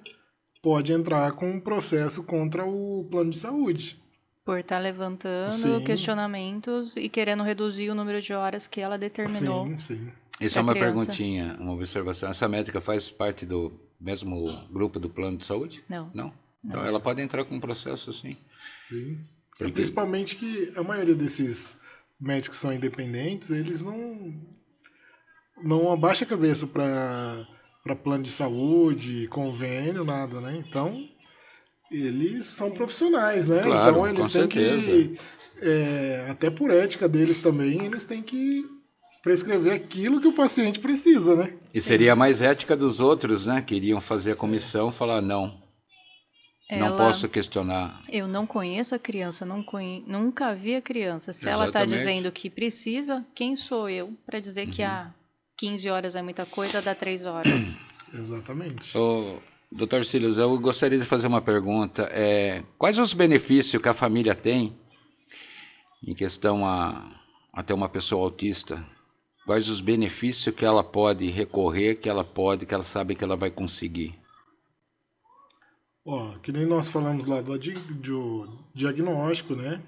pode entrar com um processo contra o plano de saúde. Por estar levantando Sim. questionamentos e querendo reduzir o número de horas que ela determinou. Sim, sim. Isso é uma criança. perguntinha, uma observação. Essa médica faz parte do mesmo grupo do plano de saúde? Não. Não? Então ela pode entrar com um processo, sim. Sim. Porque- Principalmente que a maioria desses médicos que são independentes, eles não não abaixa a cabeça para plano de saúde, convênio, nada, né? Então, eles são profissionais, né? Claro, Então, com eles têm certeza. que, até por ética deles também, eles têm que prescrever aquilo que o paciente precisa, né? E seria a mais ética dos outros, né? Que iriam fazer a comissão falar não Ela, posso questionar. eu não conheço a criança, nunca vi a criança. Se ela está Exatamente. dizendo que precisa, quem sou eu para dizer que 15 horas é muita coisa, dá 3 horas? Exatamente. Ô, Dr. Silas, eu gostaria de fazer uma pergunta. Quais os benefícios que a família tem em questão a ter uma pessoa autista? Quais os benefícios que ela pode recorrer, que ela sabe que ela vai conseguir? Ó, que nem nós falamos lá do diagnóstico, né?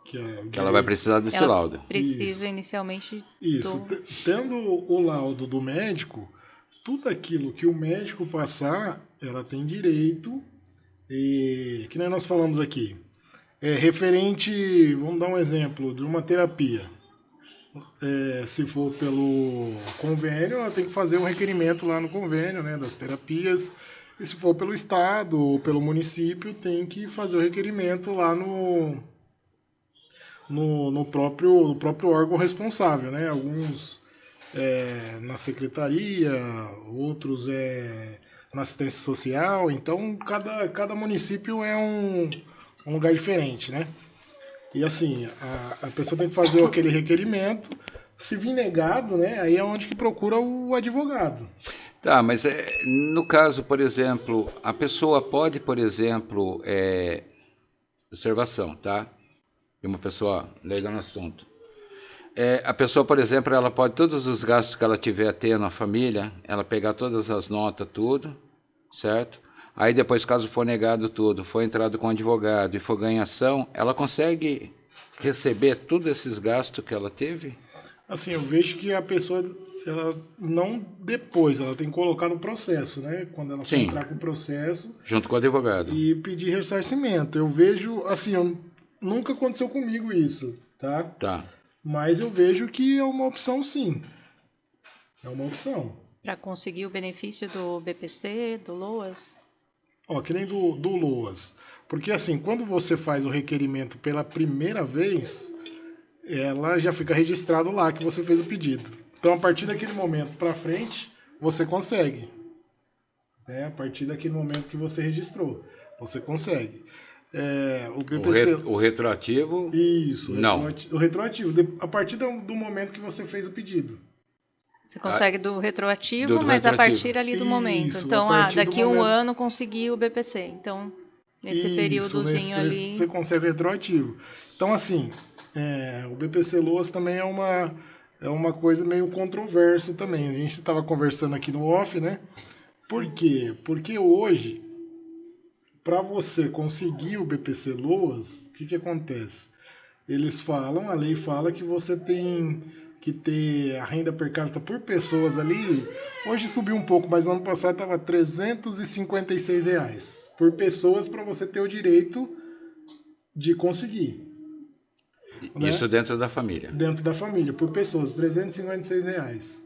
Que ela vai precisar desse Ela laudo. precisa inicialmente Isso. Tendo o laudo do médico, tudo aquilo que o médico passar, ela tem direito. E que nem nós falamos aqui. Referente, vamos dar um exemplo, de uma terapia. Se for pelo convênio, ela tem que fazer um requerimento lá no convênio, né, das terapias. E se for pelo estado ou pelo município, tem que fazer o requerimento lá no próprio órgão responsável, né? Alguns na secretaria, outros na assistência social. Então, cada município é um lugar diferente, né? E assim, a pessoa tem que fazer aquele requerimento. Se vir negado, né? Aí é onde que procura o advogado. Tá, mas no caso, por exemplo, a pessoa pode, por exemplo, observação, tá? De uma pessoa leiga no assunto. A pessoa, por exemplo, ela pode, todos os gastos que ela tiver tendo na família, ela pegar todas as notas, tudo, certo? Aí depois, caso for negado tudo, for entrado com advogado e for ganhação, ela consegue receber todos esses gastos que ela teve? Assim, eu vejo que a pessoa, ela não depois, ela tem que colocar no processo, né? Quando ela for Sim. entrar com o processo. Junto com o advogado. E pedir ressarcimento. Eu vejo, assim, nunca aconteceu comigo isso, tá? Tá. Mas eu vejo que é uma opção, sim. É uma opção. Para conseguir o benefício do BPC, do LOAS? Ó, que nem do LOAS. Porque, assim, quando você faz o requerimento pela primeira vez, ela já fica registrado lá que você fez o pedido. Então, a partir daquele momento para frente, você consegue. Né? A partir daquele momento que você registrou, você consegue. O BPC... O retroativo? Isso. Não. O retroativo. A partir do momento que você fez o pedido. Você consegue do retroativo, do mas retroativo. A partir ali do momento. Isso, Então, a partir do daqui um momento. ano consegui o BPC. Então, nesse Isso, períodozinho ali... Você consegue retroativo. Então, assim, o BPC LOAS também é uma coisa meio controversa também. A gente estava conversando aqui no off, né? Por quê? Porque hoje, para você conseguir o BPC LOAS, o que acontece? Eles falam, a lei fala que você tem que ter a renda per capita por pessoas ali. Hoje subiu um pouco, mas no ano passado estava R$ 356 reais por pessoas para você ter o direito de conseguir. Isso, né? dentro da família. Dentro da família, por pessoas, R$ 356 reais.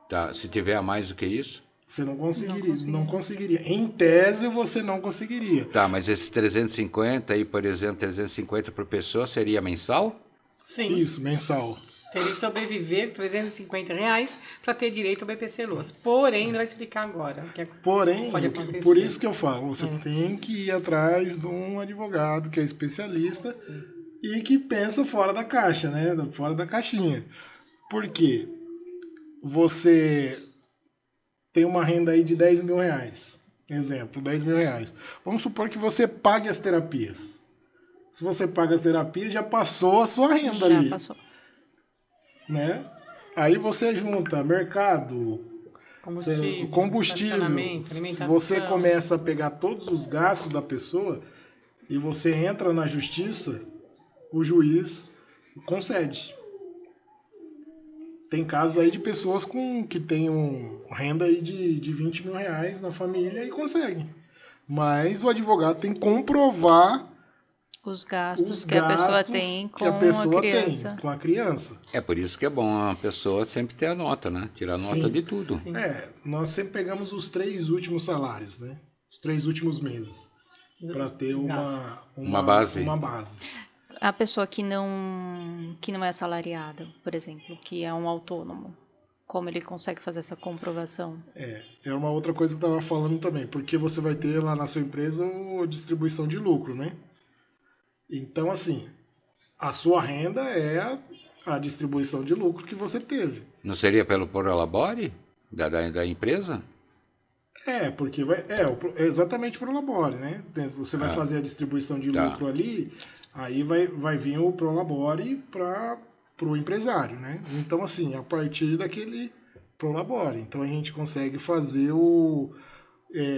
Tá. Se tiver a mais do que isso? Você não conseguiria. Não conseguiria. Em tese, você não conseguiria. Tá, mas esses 350 aí, por exemplo, 350 por pessoa, seria mensal? Sim. Isso, mensal. Teria que sobreviver com R$350 para ter direito ao BPC LOAS. Porém, ele vai explicar agora. Porém, pode acontecer. por isso que eu falo, você tem que ir atrás de um advogado que é especialista. Sim. E que pensa fora da caixa, né? Fora da caixinha. Por quê? Você tem uma renda aí de 10 mil reais. Exemplo, 10 mil reais. Vamos supor que você pague as terapias. Se você paga as terapias, já passou a sua renda ali. Já passou. Né? Aí você junta mercado, combustível, alimentação. você começa a pegar todos os gastos da pessoa e você entra na justiça, o juiz concede. Tem casos aí de pessoas que têm renda aí de 20 mil reais na família e conseguem. Mas o advogado tem que comprovar os gastos os que a pessoa gastos tem que a com a pessoa criança. tem com a criança. É por isso que é bom a pessoa sempre ter a nota, né? Tirar nota Sim. de tudo. Sim. Nós sempre pegamos os 3 últimos salários, né? Os 3 últimos meses, para ter Gastos. Uma base. Uma base. A pessoa que não é assalariada, por exemplo, que é um autônomo, como ele consegue fazer essa comprovação? É uma outra coisa que eu estava falando também, porque você vai ter lá na sua empresa a distribuição de lucro, né? Então, assim, a sua renda é a distribuição de lucro que você teve. Não seria pelo Prolabore da empresa? Porque é exatamente para o Labore, né? Você vai fazer a distribuição de Tá. lucro ali, aí vai vir o Prolabore para o empresário, né? Então, assim, a partir daquele Prolabore. Então, a gente consegue fazer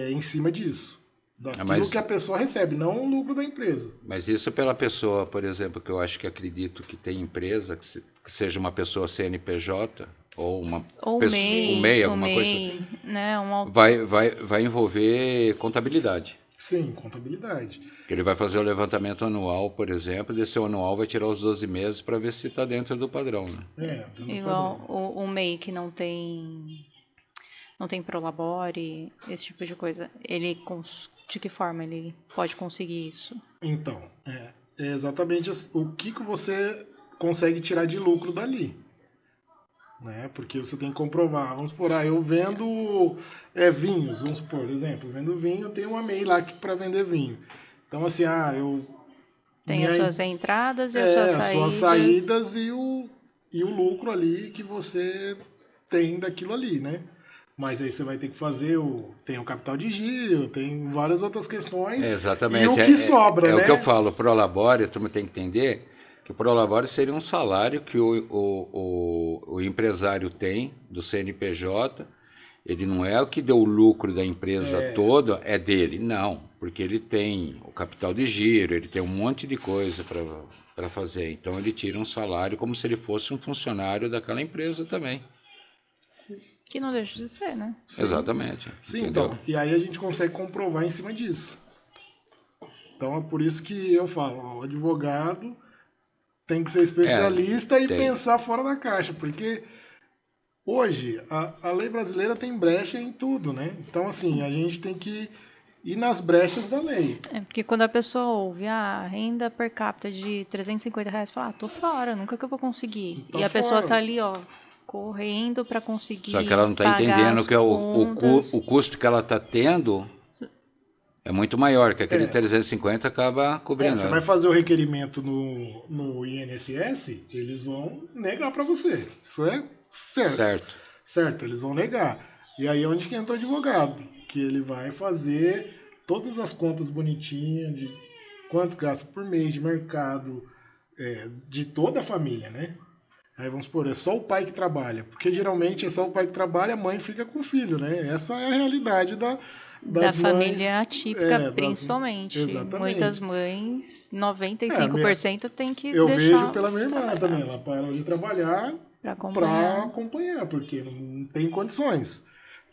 em cima disso. Daquilo mas- que a pessoa recebe, não o lucro da empresa. Mas isso pela pessoa, por exemplo, que eu acho que acredito que tem empresa, que seja uma pessoa CNPJ ou uma Ou pessoa, MEI, um MEI, alguma coisa assim, né? vai envolver contabilidade. Sim, contabilidade. Que ele vai fazer o levantamento anual, por exemplo, e desse anual vai tirar os 12 meses para ver se está dentro do padrão, né? Dentro do Igual padrão. o MEI que não tem Prolabore, esse tipo de coisa. De que forma ele pode conseguir isso? Então, é exatamente o que você consegue tirar de lucro dali. Né? Porque você tem que comprovar. Vamos supor, eu vendo vinhos, vamos supor, exemplo, eu vendo vinho, eu tenho uma MEI lá para vender vinho. Então, assim, eu... Tem as suas entradas e as suas as saídas. suas saídas e o lucro ali que você tem daquilo ali, né? Mas aí você vai ter que fazer tem o capital de giro, tem várias outras questões. Exatamente. E o que sobra, né? É o que eu falo, Prolabore, tu tem que entender que o Prolabore seria um salário que o empresário tem do CNPJ. Ele não é o que deu o lucro da empresa toda, é dele. Não, porque ele tem o capital de giro, ele tem um monte de coisa para fazer. Então ele tira um salário como se ele fosse um funcionário daquela empresa também. Que não deixa de ser, né? Sim. Exatamente. Sim, entendeu? então. E aí a gente consegue comprovar em cima disso. Então é por isso que eu falo, o advogado tem que ser especialista e tem. pensar fora da caixa, porque hoje a lei brasileira tem brecha em tudo, né? Então, assim, a gente tem que ir nas brechas da lei. Porque quando a pessoa ouve a renda per capita de R$350, fala, tô fora, nunca que eu vou conseguir. Tô E a pessoa fora. tá ali, ó, correndo para conseguir Só que ela não está pagar entendendo as que contas. o custo que ela está tendo é muito maior, que aquele 350 acaba cobrindo. Você vai fazer o requerimento no INSS, eles vão negar para você. Isso é certo. Certo, eles vão negar. E aí é onde que entra o advogado, que ele vai fazer todas as contas bonitinhas de quanto gasta por mês de mercado, de toda a família, né? Aí vamos supor, é só o pai que trabalha, porque geralmente é só o pai que trabalha, a mãe fica com o filho, né? Essa é a realidade Da das família mães, atípica, principalmente. exatamente. Muitas mães, 95% tem que Eu deixar vejo pela minha irmã também, ela parou de trabalhar para para acompanhar. acompanhar, porque não tem condições.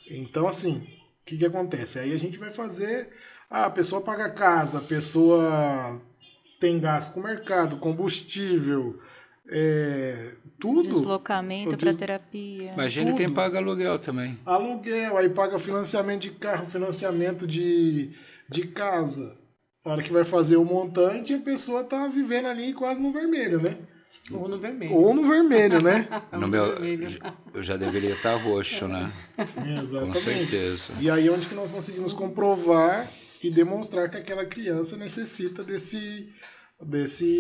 Então, assim, o que acontece? Aí a gente vai fazer, a pessoa paga casa, a pessoa tem gasto com o mercado, combustível, tudo. Deslocamento para terapia. Imagine quem paga aluguel também. Aluguel, aí paga financiamento de carro, financiamento de casa. Na hora que vai fazer o montante, a pessoa tá vivendo ali quase no vermelho, né? Ou no vermelho. Ou no vermelho, né? No meu, eu já deveria estar roxo, né? Exatamente. Com certeza. E aí onde que nós conseguimos comprovar e demonstrar que aquela criança necessita desse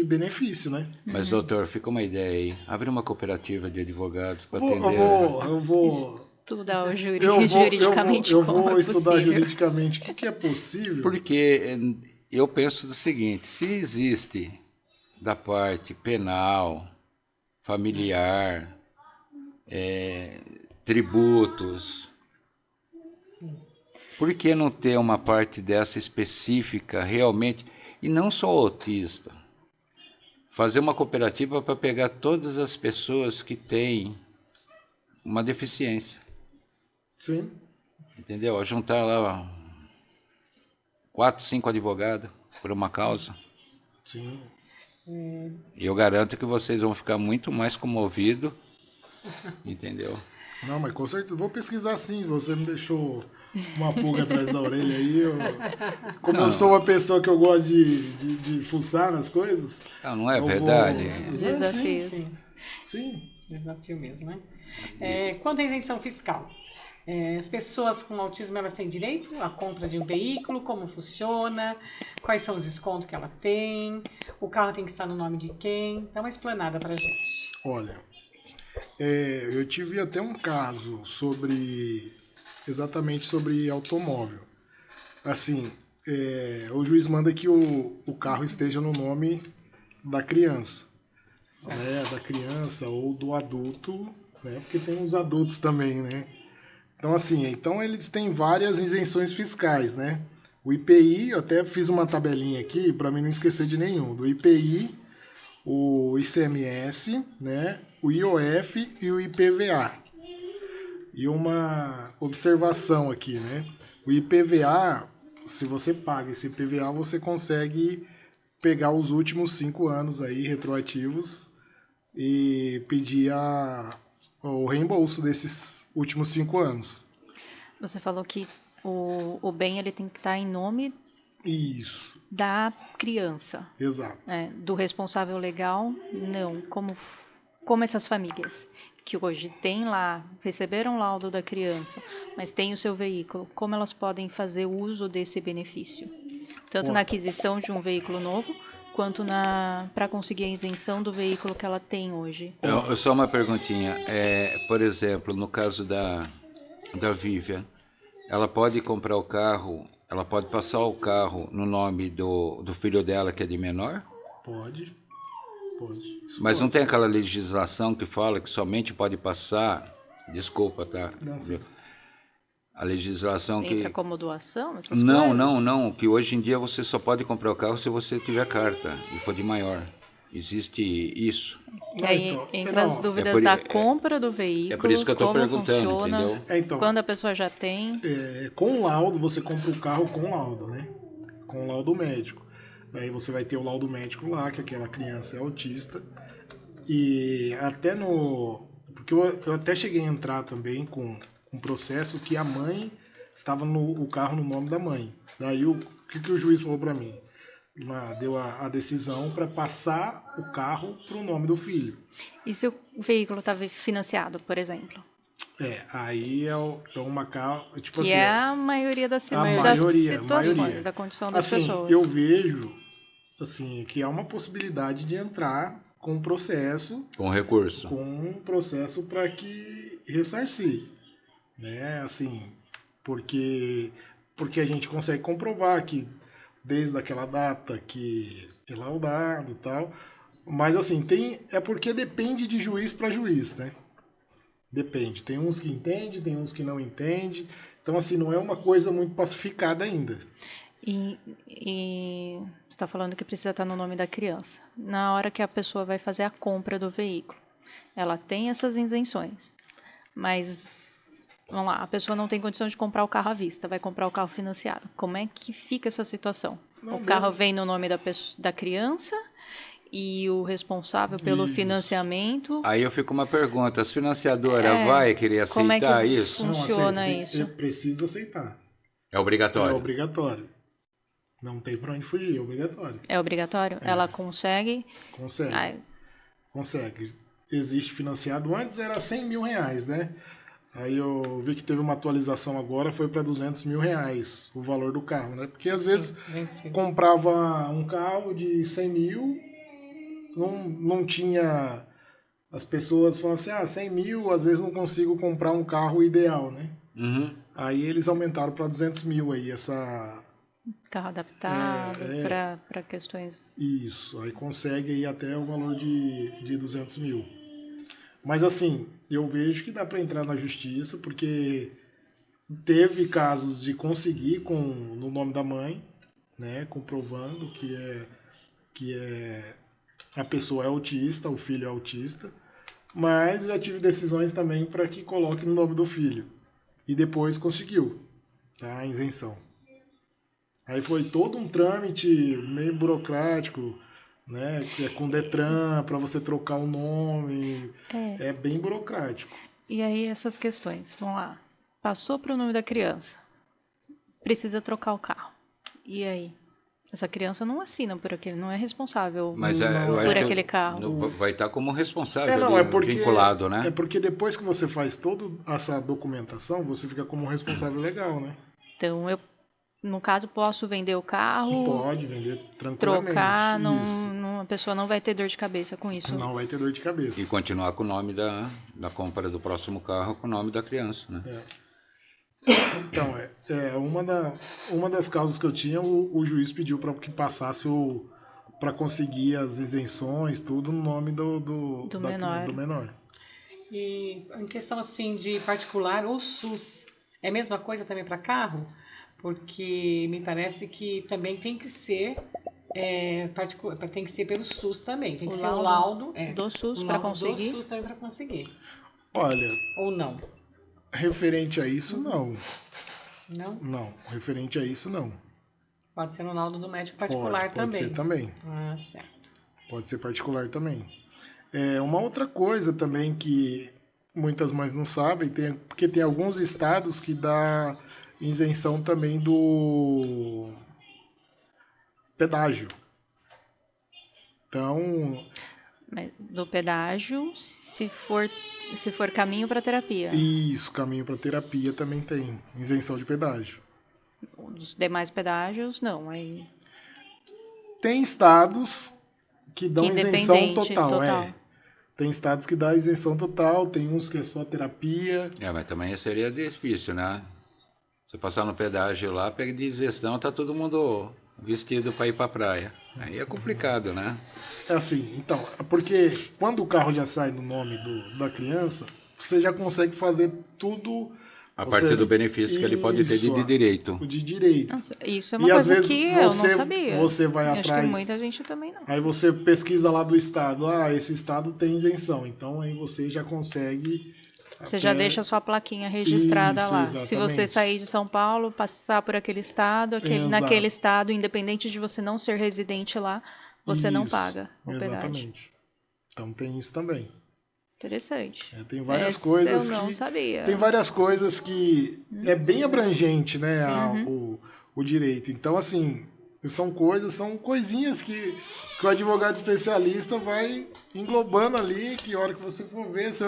benefício, né? Mas, doutor, fica uma ideia aí. Abre uma cooperativa de advogados para atender. Eu vou Estudar o juridicamente eu como vou é estudar possível. juridicamente o que é possível. Porque eu penso do seguinte, se existe da parte penal, familiar, tributos, por que não ter uma parte dessa específica realmente, e não só autista, fazer uma cooperativa para pegar todas as pessoas que têm uma deficiência. Sim. Entendeu? Juntar lá 4, 5 advogados por uma causa. Sim. E eu garanto que vocês vão ficar muito mais comovidos, entendeu? Não, mas com certeza. Vou pesquisar sim. Você me deixou uma pulga atrás da orelha aí. Como eu sou uma pessoa que eu gosto de fuçar nas coisas. Não é eu verdade? Desafios. Sim. Desafio mesmo, né? Quanto à isenção fiscal, as pessoas com autismo, elas têm direito à compra de um veículo, como funciona, quais são os descontos que ela tem, o carro tem que estar no nome de quem? Dá uma explanada pra gente. Olha, eu tive até um caso exatamente sobre automóvel. Assim, o juiz manda que o carro esteja no nome da criança, né, da criança ou do adulto, né, porque tem os adultos também, né? Então, assim, eles têm várias isenções fiscais, né? O IPI, eu até fiz uma tabelinha aqui para mim não esquecer de nenhum. Do IPI, o ICMS, né? O IOF e o IPVA. E uma observação aqui, né? O IPVA, se você paga esse IPVA, você consegue pegar os últimos 5 anos aí, retroativos, e pedir o reembolso desses últimos 5 anos. Você falou que o bem ele tem que estar em nome Isso, da criança, exato. do responsável legal, não. Como essas famílias que hoje receberam laudo da criança, mas têm o seu veículo, como elas podem fazer uso desse benefício? Tanto na aquisição de um veículo novo, quanto para conseguir a isenção do veículo que ela tem hoje. Só uma perguntinha. Por exemplo, no caso da Vivian, ela pode comprar o carro, ela pode passar o carro no nome do filho dela que é de menor? Pode. Mas não tem aquela legislação que fala que somente pode passar... Desculpa, tá? Não sei. A legislação Entra que... como doação? Essas Não, coisas? não. Que hoje em dia você só pode comprar o carro se você tiver carta e for de maior. Existe isso. Que aí entra as dúvidas da compra do veículo, é por isso que eu tô como perguntando, funciona, entendeu? Então, quando a pessoa já tem. Com laudo, você compra o carro com laudo, né? Com laudo médico. Daí você vai ter o laudo médico lá, que aquela criança é autista. E até porque eu até cheguei a entrar também com um processo que a mãe estava o carro no nome da mãe. Daí o que o juiz falou para mim? Deu a decisão para passar o carro para o nome do filho. E se o veículo está financiado, por exemplo? Aí é uma tipo que assim, é a maioria das maioria, situações, da condição das assim, pessoas. Eu vejo assim, que há uma possibilidade de entrar com processo. Com recurso. Com um processo para que ressarcir. Né? Assim, porque a gente consegue comprovar que desde aquela data que é laudado e tal. Mas assim, é porque depende de juiz para juiz, né? Depende. Tem uns que entendem, tem uns que não entendem. Então, assim, não é uma coisa muito pacificada ainda. E você está falando que precisa estar no nome da criança. Na hora que a pessoa vai fazer a compra do veículo, ela tem essas isenções. Mas, vamos lá, a pessoa não tem condição de comprar o carro à vista, vai comprar o carro financiado. Como é que fica essa situação? O carro vem no nome da criança e o responsável pelo financiamento... Aí eu fico com uma pergunta, as financiadoras vai querer aceitar como é que isso? funciona isso? Precisa aceitar. É obrigatório? É obrigatório. Não tem pra onde fugir, é obrigatório. É obrigatório? Ela consegue? Consegue. Existe financiado. Antes era 100 mil reais, né? Aí eu vi que teve uma atualização agora, foi para 200 mil reais o valor do carro, né? Porque às vezes comprava um carro de 100 mil, não tinha... As pessoas falam assim, 100 mil, às vezes não consigo comprar um carro ideal, né? Uhum. Aí eles aumentaram para 200 mil aí, carro adaptado para questões... Isso, aí consegue ir até o valor de 200 mil. Mas assim, eu vejo que dá para entrar na justiça, porque teve casos de conseguir no nome da mãe, né, comprovando que a pessoa é autista, o filho é autista, mas já tive decisões também para que coloque no nome do filho. E depois conseguiu, tá, a isenção. Aí foi todo um trâmite meio burocrático, né? Que é com Detran, para você trocar o nome. É. É bem burocrático. E aí essas questões, vamos lá. Passou para o nome da criança. Precisa trocar o carro. E aí? Essa criança não assina por aquele, não é responsável Mas Não, eu acho por que aquele carro. vai estar como responsável Não, ali, é porque, vinculado, né? é porque depois que você faz toda essa documentação, você fica como responsável legal, né? Então, eu, no caso, posso vender o carro, Pode vender tranquilamente. trocar, Isso. a pessoa não vai ter dor de cabeça com isso. Não vai ter dor de cabeça. E continuar com o nome da compra do próximo carro com o nome da criança, né? Então, uma das causas que eu tinha, o juiz pediu para que passasse para conseguir as isenções, tudo no nome do menor. E em questão assim de particular ou SUS, é a mesma coisa também para carro? Porque me parece que também tem que ser tem que ser pelo SUS também, tem que ser o laudo do SUS o para laudo conseguir. do SUS também para conseguir. Olha, Ou não? referente a isso, não. Não? Não, referente a isso, não. Pode ser no laudo do médico particular Pode também. ser também. Ah, certo. Pode ser particular também. Uma outra coisa também que muitas mães não sabem, porque tem alguns estados que dá isenção também do pedágio. Então, Mas do pedágio, se for caminho para terapia. isso, caminho para terapia também tem isenção de pedágio. Os demais pedágios, não. Aí, Tem estados que dão isenção independente, total. Tem estados que dão isenção total, tem uns que é só terapia. Mas também seria difícil, né? Você passar no pedágio lá, pega de isenção, tá todo mundo vestido para ir para praia. Aí é complicado, né? É assim, então, porque quando o carro já sai no nome da criança, você já consegue fazer tudo. A partir do benefício que ele pode ter de direito. O de direito. Nossa, isso é uma E às coisa vezes que eu não sabia. Você vai Acho atrás. que muita gente também não. Aí você pesquisa lá do estado. Esse estado tem isenção. Então aí você já consegue. Você já deixa a sua plaquinha registrada lá. Exatamente. Se você sair de São Paulo, passar por aquele estado, naquele estado, independente de você não ser residente lá, você não paga o pedágio. Exatamente. Então tem isso também. Interessante. Tem várias coisas eu não sabia. Tem várias coisas que é bem abrangente, né, o direito. Então, assim, são coisinhas que o advogado especialista vai englobando ali, que a hora que você for ver, às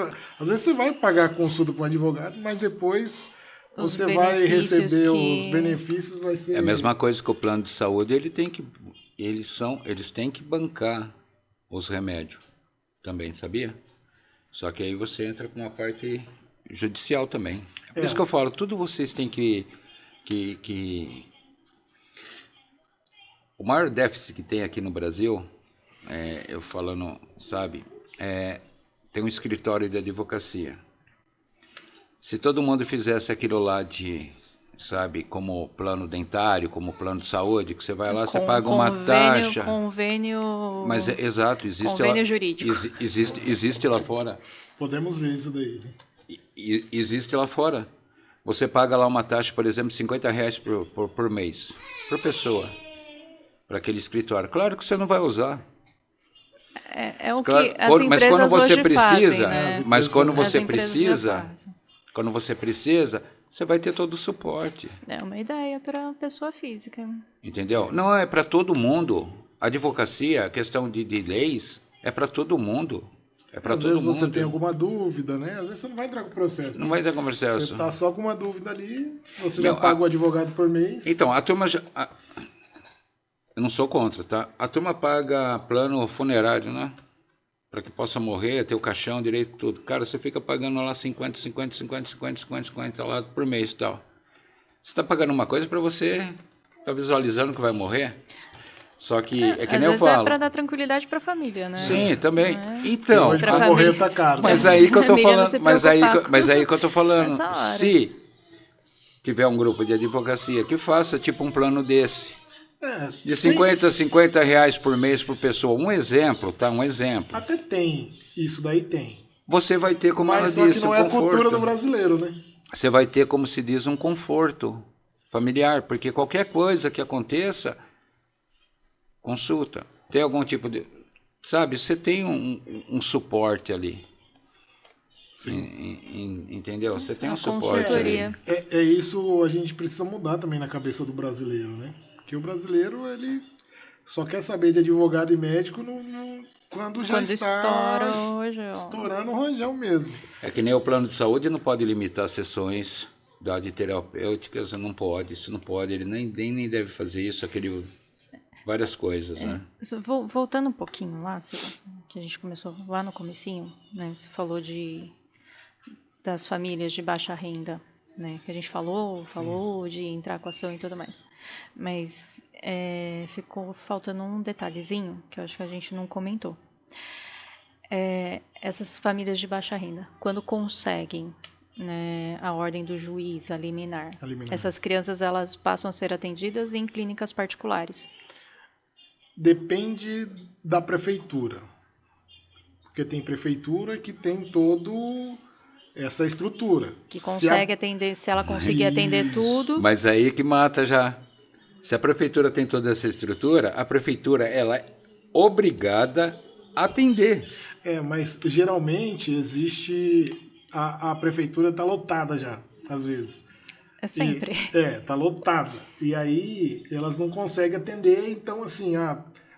vezes você vai pagar a consulta com um advogado, mas depois você vai receber os benefícios, vai ser... É a mesma coisa que o plano de saúde, eles têm que bancar os remédios também, sabia? Só que aí você entra com uma parte judicial também. É por isso que eu falo, tudo vocês têm que... O maior déficit que tem aqui no Brasil, eu falando, sabe, tem um escritório de advocacia. Se todo mundo fizesse aquilo lá sabe, como plano dentário, como plano de saúde, que você vai lá, você paga uma taxa. Convênio. Mas exato, existe convênio lá, jurídico. Existe lá fora. Podemos ver isso daí. Existe lá fora. Você paga lá uma taxa, por exemplo, R$50 por mês, por pessoa, para aquele escritório. Claro que você não vai usar. É o claro, que as mas quando você hoje precisa, fazem, né? mas quando você Quando você precisa, você vai ter todo o suporte. É uma ideia para pessoa física. Entendeu? Não é para todo mundo. A advocacia, a questão de leis, é para todo mundo. É para todo mundo. Às vezes você tem alguma dúvida, né? Às vezes você não vai entrar com processo. Não vai entrar com processo. Você está só com uma dúvida ali, você já paga o advogado por mês. Então, a turma eu não sou contra, tá? A turma paga plano funerário, né? Para que possa morrer, ter o caixão, direito, tudo. Cara, você fica pagando lá 50 lá por mês e tal. Você está pagando uma coisa para você tá visualizando que vai morrer. Só que que nem eu falo. É para dar tranquilidade para a família, né? Sim, também. Então, hoje para morrer tá caro. Mas aí que eu tô falando, mas aí que eu tô falando. Se tiver um grupo de advocacia que faça tipo um plano desse. De R$50 por mês por pessoa. Um exemplo, tá? Um exemplo. Até tem. Isso daí tem. Você vai ter, como ela disse, Mas só que não é a cultura do brasileiro, né? Você vai ter, como se diz, um conforto familiar. Porque qualquer coisa que aconteça, consulta. tem algum tipo de... Sabe, você tem um suporte ali. Entendeu? Você tem um suporte consultoria. ali. É isso, a gente precisa mudar também na cabeça do brasileiro, né? Porque o brasileiro, ele só quer saber de advogado e médico quando já Quando está estoura o rojão. estourando o rojão mesmo. É que nem o plano de saúde não pode limitar sessões de terapêuticas, não pode, isso não pode, ele nem deve fazer isso, várias coisas, né? Voltando um pouquinho lá, que a gente começou lá no comecinho, né? Você falou das famílias de baixa renda, né? Que a gente falou de entrar com ação e tudo mais. Mas ficou faltando um detalhezinho que eu acho que a gente não comentou. Essas famílias de baixa renda, quando conseguem, né, a ordem do juiz, a liminar, essas crianças elas passam a ser atendidas em clínicas particulares. Depende da prefeitura. Porque tem prefeitura que tem todo essa estrutura. Que consegue atender, se ela conseguir atender tudo. Mas aí que mata já. Se a prefeitura tem toda essa estrutura, a prefeitura ela é obrigada a atender. Mas geralmente existe... A prefeitura está lotada já, às vezes. É sempre. Tá lotada. E aí elas não conseguem atender, então assim,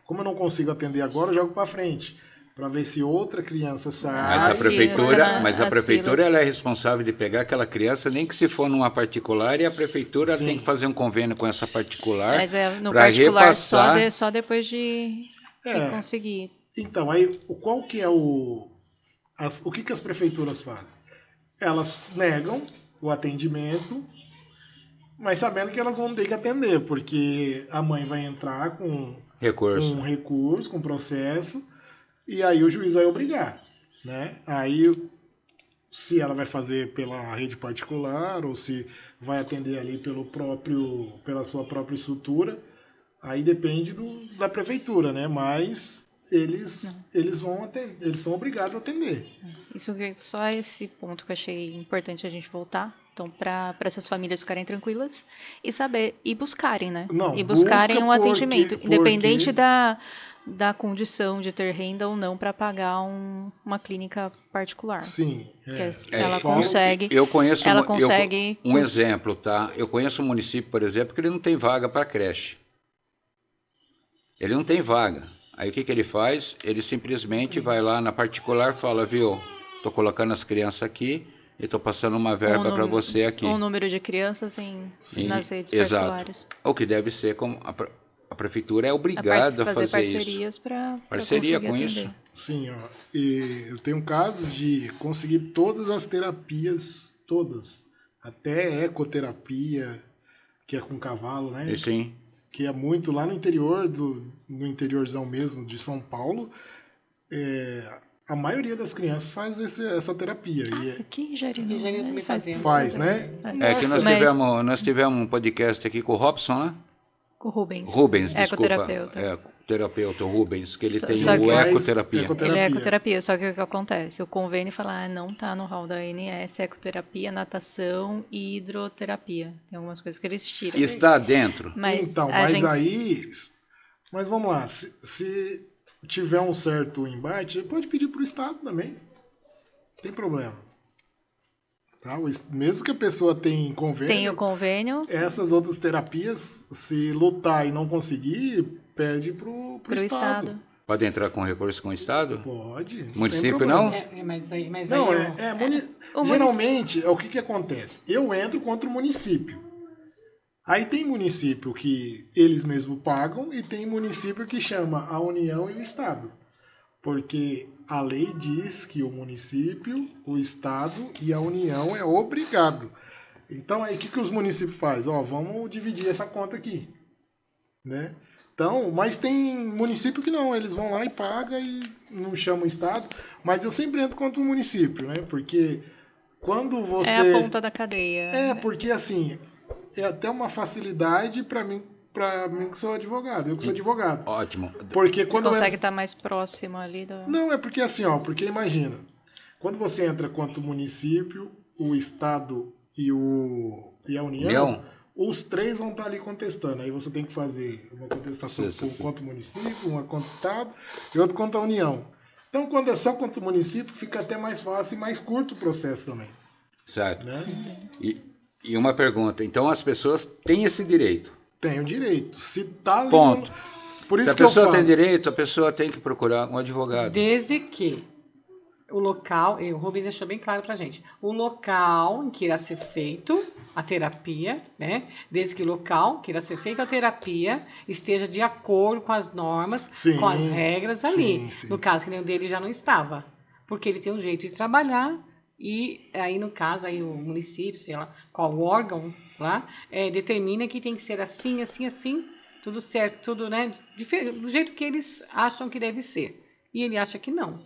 como eu não consigo atender agora, eu jogo para frente, para ver se outra criança sai. Mas a prefeitura ela é responsável de pegar aquela criança, nem que se for numa particular, e a prefeitura tem que fazer um convênio com essa particular. Mas no particular repassar... só depois de conseguir. Então, aí qual que é o que as prefeituras fazem? Elas negam o atendimento, mas sabendo que elas vão ter que atender, porque a mãe vai entrar com recurso, com processo, e aí o juiz vai obrigar, né? Aí, se ela vai fazer pela rede particular, ou se vai atender ali pela sua própria estrutura, aí depende da prefeitura, né? Mas eles vão atender, eles são obrigados a atender. Só esse ponto que eu achei importante a gente voltar. Então, para essas famílias ficarem tranquilas e saber, e buscarem, né? Não, e buscarem um atendimento, independente da condição de ter renda ou não para pagar uma clínica particular. Sim. Ela consegue. Eu conheço um exemplo, tá? Eu conheço um município, por exemplo, que ele não tem vaga para creche. Ele não tem vaga. Aí o que ele faz? Ele simplesmente vai lá na particular e fala, viu, tô colocando as crianças aqui e estou passando uma verba para você aqui. Um número de crianças nas redes particulares. Exato. O que deve ser como a prefeitura é obrigada a fazer parcerias para parceria com atender. isso. Sim, e eu tenho casos de conseguir todas as terapias, todas, até ecoterapia, que é com cavalo, né? E sim. Que é muito lá no interior, no interiorzão mesmo de São Paulo, a maioria das crianças faz essa terapia. Aqui em Jarinu também fazemos. Faz, né? Que nós tivemos um podcast aqui com o Robson, né? Com o Rubens. Desculpa. Terapeuta, o Rubens, que ele tem o ecoterapia. Ele é ecoterapia, só que o que acontece? O convênio fala, não está no hall da ANS, ecoterapia, natação e hidroterapia. Tem algumas coisas que eles tiram. E está dentro. Mas vamos lá, se tiver um certo embate, pode pedir para o Estado também. Não tem problema. Tá? Mesmo que a pessoa tenha convênio... Tem o convênio. Essas outras terapias, se lutar e não conseguir, pede pro Estado. Pode entrar com recurso com o Estado? Pode. Município não? Geralmente, o que acontece? Eu entro contra o município. Aí tem município que eles mesmos pagam e tem município que chama a União e o Estado. Porque a lei diz que o município, o Estado e a União é obrigado. Então, aí o que os municípios fazem? Vamos dividir essa conta aqui. Né? Então, mas tem município que não, eles vão lá e pagam e não chamam o Estado. Mas eu sempre entro contra o município, né? Porque quando você... É a ponta da cadeia. Porque assim, é até uma facilidade para mim que sou advogado. Eu que sou advogado. Ótimo. Porque quando você consegue estar mais próximo ali do... Não, é porque assim, porque imagina, quando você entra contra o município, o Estado e a União, os 3 vão estar ali contestando. Aí você tem que fazer uma contestação Sim. contra o município, uma contra o Estado e outra contra a União. Então, quando é só contra o município, fica até mais fácil e mais curto o processo também. Certo. Né? E uma pergunta, então as pessoas têm esse direito? Tem o direito. Se tá ali Ponto. Por Se isso a que eu pessoa falo. tem direito, a pessoa tem que procurar um advogado. Desde que o local, o Rubens deixou bem claro pra gente, o local em que irá ser feito a terapia, né? Desde que o local que irá ser feita a terapia esteja de acordo com as normas, Sim, com as regras ali. sim. No caso, que nem o dele já não estava. Porque ele tem um jeito de trabalhar e aí, no caso, aí o município, sei lá, qual órgão lá, determina que tem que ser assim, assim, assim, tudo certo, tudo, né? Do jeito que eles acham que deve ser. E ele acha que não.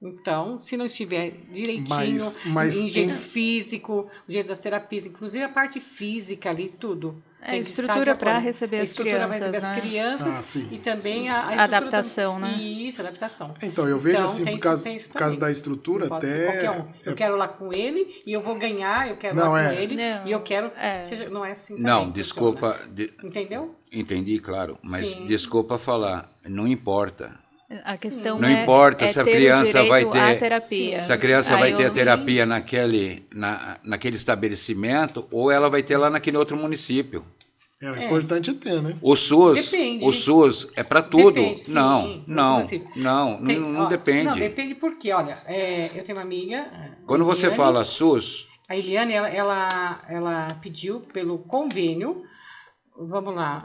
Então, se não estiver direitinho, Mas em jeito físico, o jeito das terapias, inclusive a parte física ali, tudo. A tem que estar estrutura de para acordo. receber A as estrutura para crianças, receber né? as crianças Ah, sim. e também a estrutura Adaptação, né? Isso, adaptação. Então, eu vejo assim, tem por causa, tem isso por causa também. da estrutura, Não pode ser até. qualquer um. Eu quero lá com ele e eu vou ganhar, eu quero Não, lá é. com ele Não, e eu quero. é. Não é assim Não, também, desculpa, funciona. Entendeu? entendi, claro, mas Sim. desculpa falar, não importa. A questão Não é, importa é se a ter criança o vai direito ter- à terapia. Se a criança Aí vai ter a eu- terapia naquele estabelecimento ou ela vai ter lá naquele outro município. O importante é ter, né? O SUS, Depende. o SUS é para tudo. Depende, sim, não, muito não, possível. não, Tem- não ó, depende. Não, depende porque, olha, eu tenho uma amiga. Quando você Eliane. fala SUS, A Eliane, ela pediu pelo convênio, vamos lá,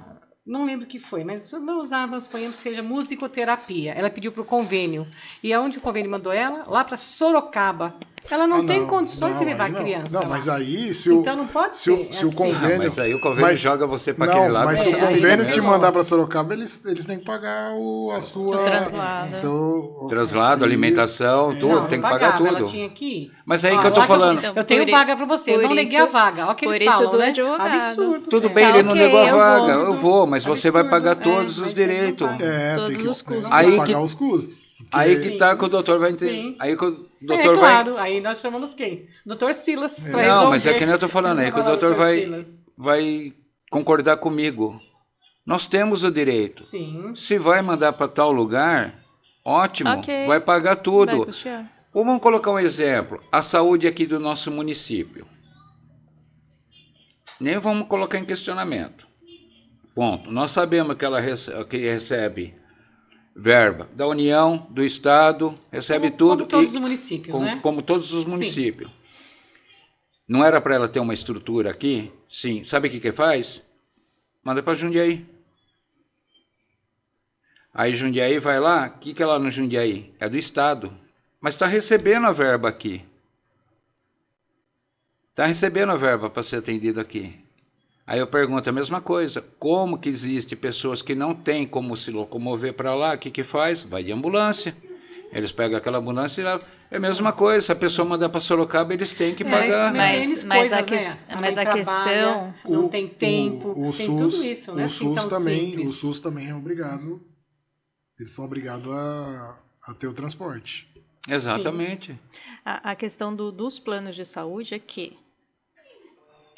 não lembro o que foi, mas vamos suponhamos que seja musicoterapia. Ela pediu para o convênio. E aonde o convênio mandou ela? Lá para Sorocaba. Ela não tem condições de levar aí a não. criança Não, lá. mas aí, se o, Então não pode se o- ser. se o assim. convênio- mas aí o convênio Mas- joga você para não, aquele lado. mas se o aí convênio não te é mandar bom. para Sorocaba, eles têm que pagar a sua. O translado. Traslado, Isso. alimentação, tudo, Não, tem não que pagar pagava, tudo. Ela tinha que ir. Mas aí Ó, que eu tô lá falando. Então, Eu tenho por vaga para você. Eu por não neguei isso- a vaga. Olha o que por eles isso falam, do né? advogado. Absurdo. Tudo bem, ele não ok, negou a eu vaga. vou. Eu vou, mas você vai pagar Absurdo. todos os Mas ele não direitos. paga. Todos tem que, os custos. Aí Aí que- pagar os custos. Porque- Aí que Sim. tá que o doutor vai ter. Sim. Aí que o doutor claro. Aí nós chamamos quem? Doutor Silas. pra Não, mas é resolver. que nem eu tô falando, aí que o Vamos doutor falar do Dr. vai, Silas. vai concordar comigo. Nós temos o direito. Sim. Se vai mandar para tal lugar, ótimo, Ok. vai pagar Vai tudo. custear. Ou vamos colocar um exemplo, a saúde aqui do nosso município. Nem vamos colocar em questionamento. Ponto. Nós sabemos que ela que recebe verba da União, do Estado, recebe tudo. Como todos e- os municípios, como, né? como todos os Sim. municípios. Não era para ela ter uma estrutura aqui? Sim. Sabe o que faz? Manda para Jundiaí. Aí Jundiaí vai lá, o que é lá no Jundiaí? É do Estado. Mas está recebendo a verba aqui. Está recebendo a verba para ser atendido aqui. Aí eu pergunto a mesma coisa. Como que existe pessoas que não têm como se locomover para lá? O que faz? Vai de ambulância. Eles pegam aquela ambulância e levam. É a mesma coisa. Se a pessoa mandar para Sorocaba, eles têm que pagar. Mas a questão- Não tem tempo, o tem SUS, tudo isso, né? O Assim, SUS tão também, simples. o SUS também é obrigado. Eles são obrigados a ter o transporte. Exatamente. A questão dos planos de saúde é que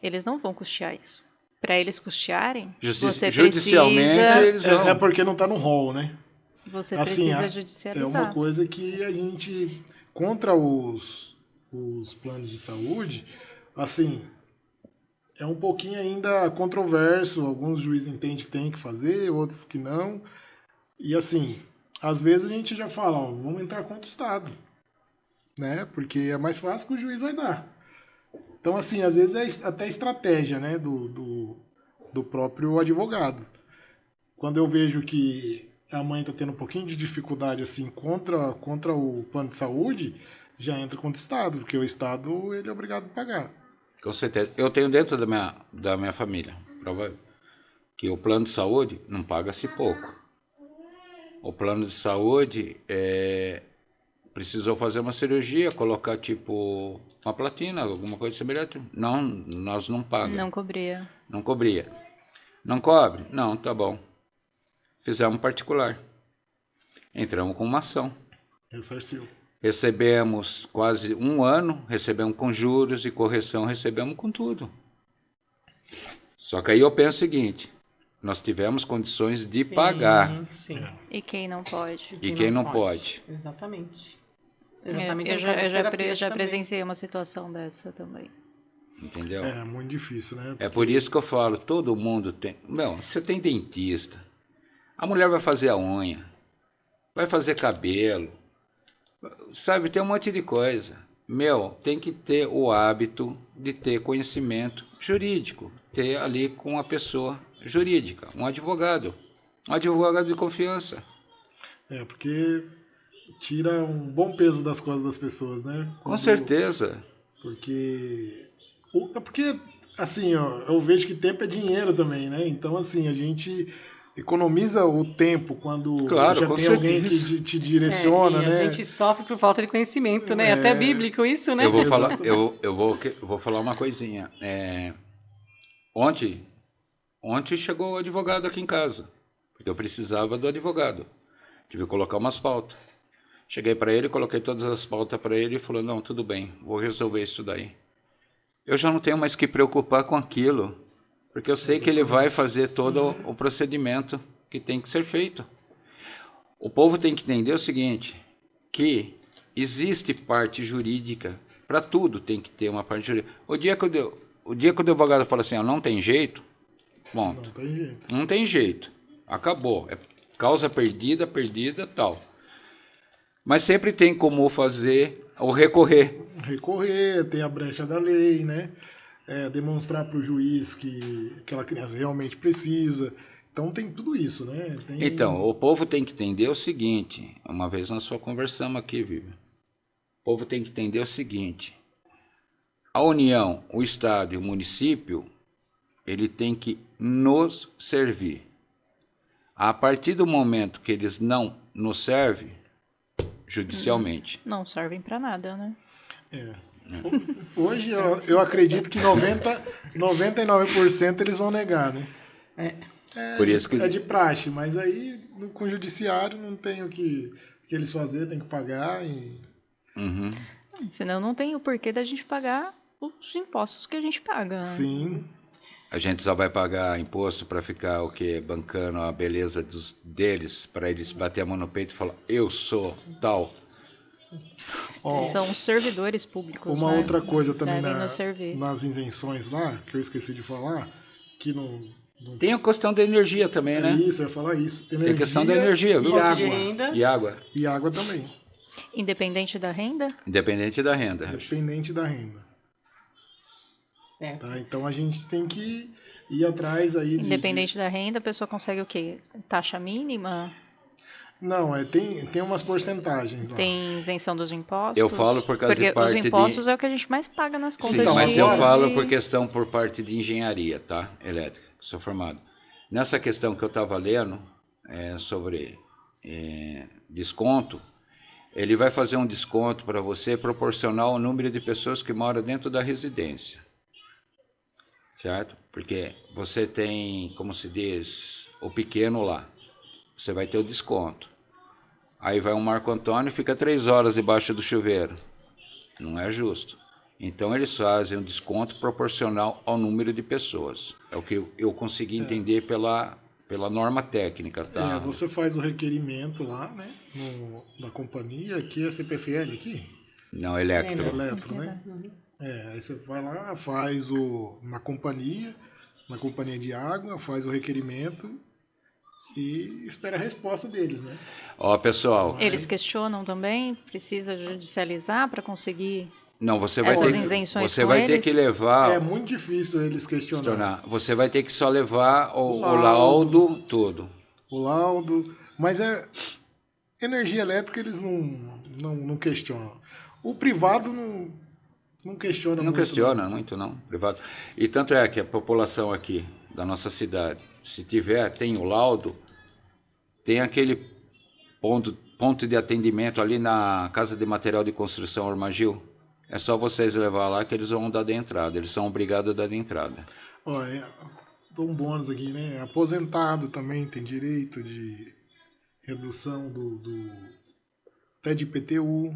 eles não vão custear isso. Para eles custearem, você Judicialmente, precisa, eles vão. É porque não está no rol, né? você Assim, precisa é judicializar. uma coisa que a gente, contra os planos de saúde, assim, é um pouquinho ainda controverso. Alguns juízes entendem que tem que fazer, outros que não. E assim, às vezes a gente já fala, ó, vamos entrar contra o Estado, né? Porque é mais fácil que o juiz vai dar. Então, assim, às vezes é até estratégia, né, do próprio advogado. Quando eu vejo que a mãe está tendo um pouquinho de dificuldade assim contra o plano de saúde, já entra contra o Estado, porque o Estado ele é obrigado a pagar. Com certeza. Eu tenho dentro da minha família prova que o plano de saúde não paga-se pouco. O plano de saúde precisou fazer uma cirurgia, colocar tipo uma platina, alguma coisa semelhante. Não, nós não pagamos. Não cobria. Não cobria. Não cobre? Não, tá bom. Fizemos particular. Entramos com uma ação. Ressarciu. Recebemos quase um ano, recebemos com juros e correção, recebemos com tudo. Só que aí eu penso o seguinte, nós tivemos condições de Sim, pagar. Sim. E quem não pode? E quem não pode? Exatamente. Eu, Exatamente. eu no já, caso eu das já, terapias já também. presenciei uma situação dessa também. Entendeu? É muito difícil, né? É por isso que eu falo, todo mundo tem... Meu, você tem dentista, a mulher vai fazer a unha, vai fazer cabelo, sabe, tem um monte de coisa. Meu, tem que ter o hábito de ter conhecimento jurídico, ter ali com a pessoa jurídica, um advogado de confiança. É, porque tira um bom peso das costas das pessoas, né? Com certeza. Porque... É porque, assim, ó, eu vejo que tempo é dinheiro também, né? Então, assim, a gente economiza o tempo quando Claro, já com tem alguém que certeza. te direciona, E a né? gente sofre por falta de conhecimento, né? Até bíblico isso, né? Eu vou falar, Exatamente. eu vou falar uma coisinha. Ontem chegou o advogado aqui em casa, porque eu precisava do advogado. Tive que colocar umas pautas. Cheguei para ele, coloquei todas as pautas para ele e falou: não, tudo bem, vou resolver isso daí. Eu já não tenho mais que preocupar com aquilo, porque eu sei que ele vai fazer todo o procedimento que tem que ser feito. O povo tem que entender o seguinte, que existe parte jurídica, para tudo tem que ter uma parte jurídica. O dia que o advogado fala assim, não tem jeito, bom, Não tem jeito. não tem jeito, acabou, é causa perdida, tal. Mas sempre tem como fazer ou recorrer. Recorrer, tem a brecha da lei, né? Demonstrar para o juiz que aquela criança realmente precisa. Então tem tudo isso, né? Então, o povo tem que entender o seguinte, uma vez nós só conversamos aqui, Vivi. O povo tem que entender o seguinte, a União, o Estado e o município, ele tem que nos servir. A partir do momento que eles não nos servem, judicialmente. Não servem pra nada, né? Hoje eu acredito que 99% eles vão negar, né? Por isso que... É de praxe, mas aí com o judiciário não tem o que eles fazer, tem que pagar. Uhum. Senão não tem o porquê da gente pagar os impostos que a gente paga. Né? Sim. A gente só vai pagar imposto para ficar o quê? Bancando a beleza deles, para eles bater a mão no peito e falar, eu sou tal. São servidores públicos, Uma né? outra coisa também Devem nos servir. nas isenções lá, que eu esqueci de falar, que não Tem a questão da energia também, né? Isso, eu ia falar isso. Energia Tem questão da energia, viu? e Fonte água. de renda. E água, E água também, Independente da renda? independente da renda. dependente da renda. Certo. Tá? Então a gente tem que ir atrás aí Independente da renda, a pessoa consegue o quê? Taxa mínima? Não, tem umas porcentagens lá. Tem isenção dos impostos? Eu falo por causa de Porque parte os impostos é o que a gente mais paga nas contas Sim, de... mas eu agora- falo por parte de engenharia, tá? Elétrica, que sou formado. Nessa questão que eu estava lendo sobre desconto, ele vai fazer um desconto para você proporcional ao número de pessoas que moram dentro da residência. Certo? Porque você tem, como se diz, o pequeno lá. Você vai ter o desconto. Aí vai um Marco Antônio e fica 3 horas debaixo do chuveiro. Não é justo. Então eles fazem um desconto proporcional ao número de pessoas. É o que eu consegui entender pela norma técnica, tá? Você faz o requerimento lá, né? Da companhia, que é CPFL aqui? Não, elétrico. Eletro, né? Aí você vai lá, faz na companhia de água, faz o requerimento e espera a resposta deles, né? Ó, pessoal. Eles questionam também? Precisa judicializar para conseguir Não, você vai essas ter isenções você com vai ter eles? que levar. É muito difícil eles questionar. Você vai ter que só levar o laudo. laudo todo. O laudo. Mas energia elétrica eles não questionam. O privado não questiona Não muito. questiona muito, não, privado. E tanto é que a população aqui da nossa cidade, se tem o laudo, tem aquele ponto de atendimento ali na Casa de Material de Construção Ormagil. É só vocês levar lá que eles vão dar de entrada. Eles são obrigados a dar de entrada. Ó, dou um bônus aqui, né? Aposentado também tem direito de redução até de IPTU.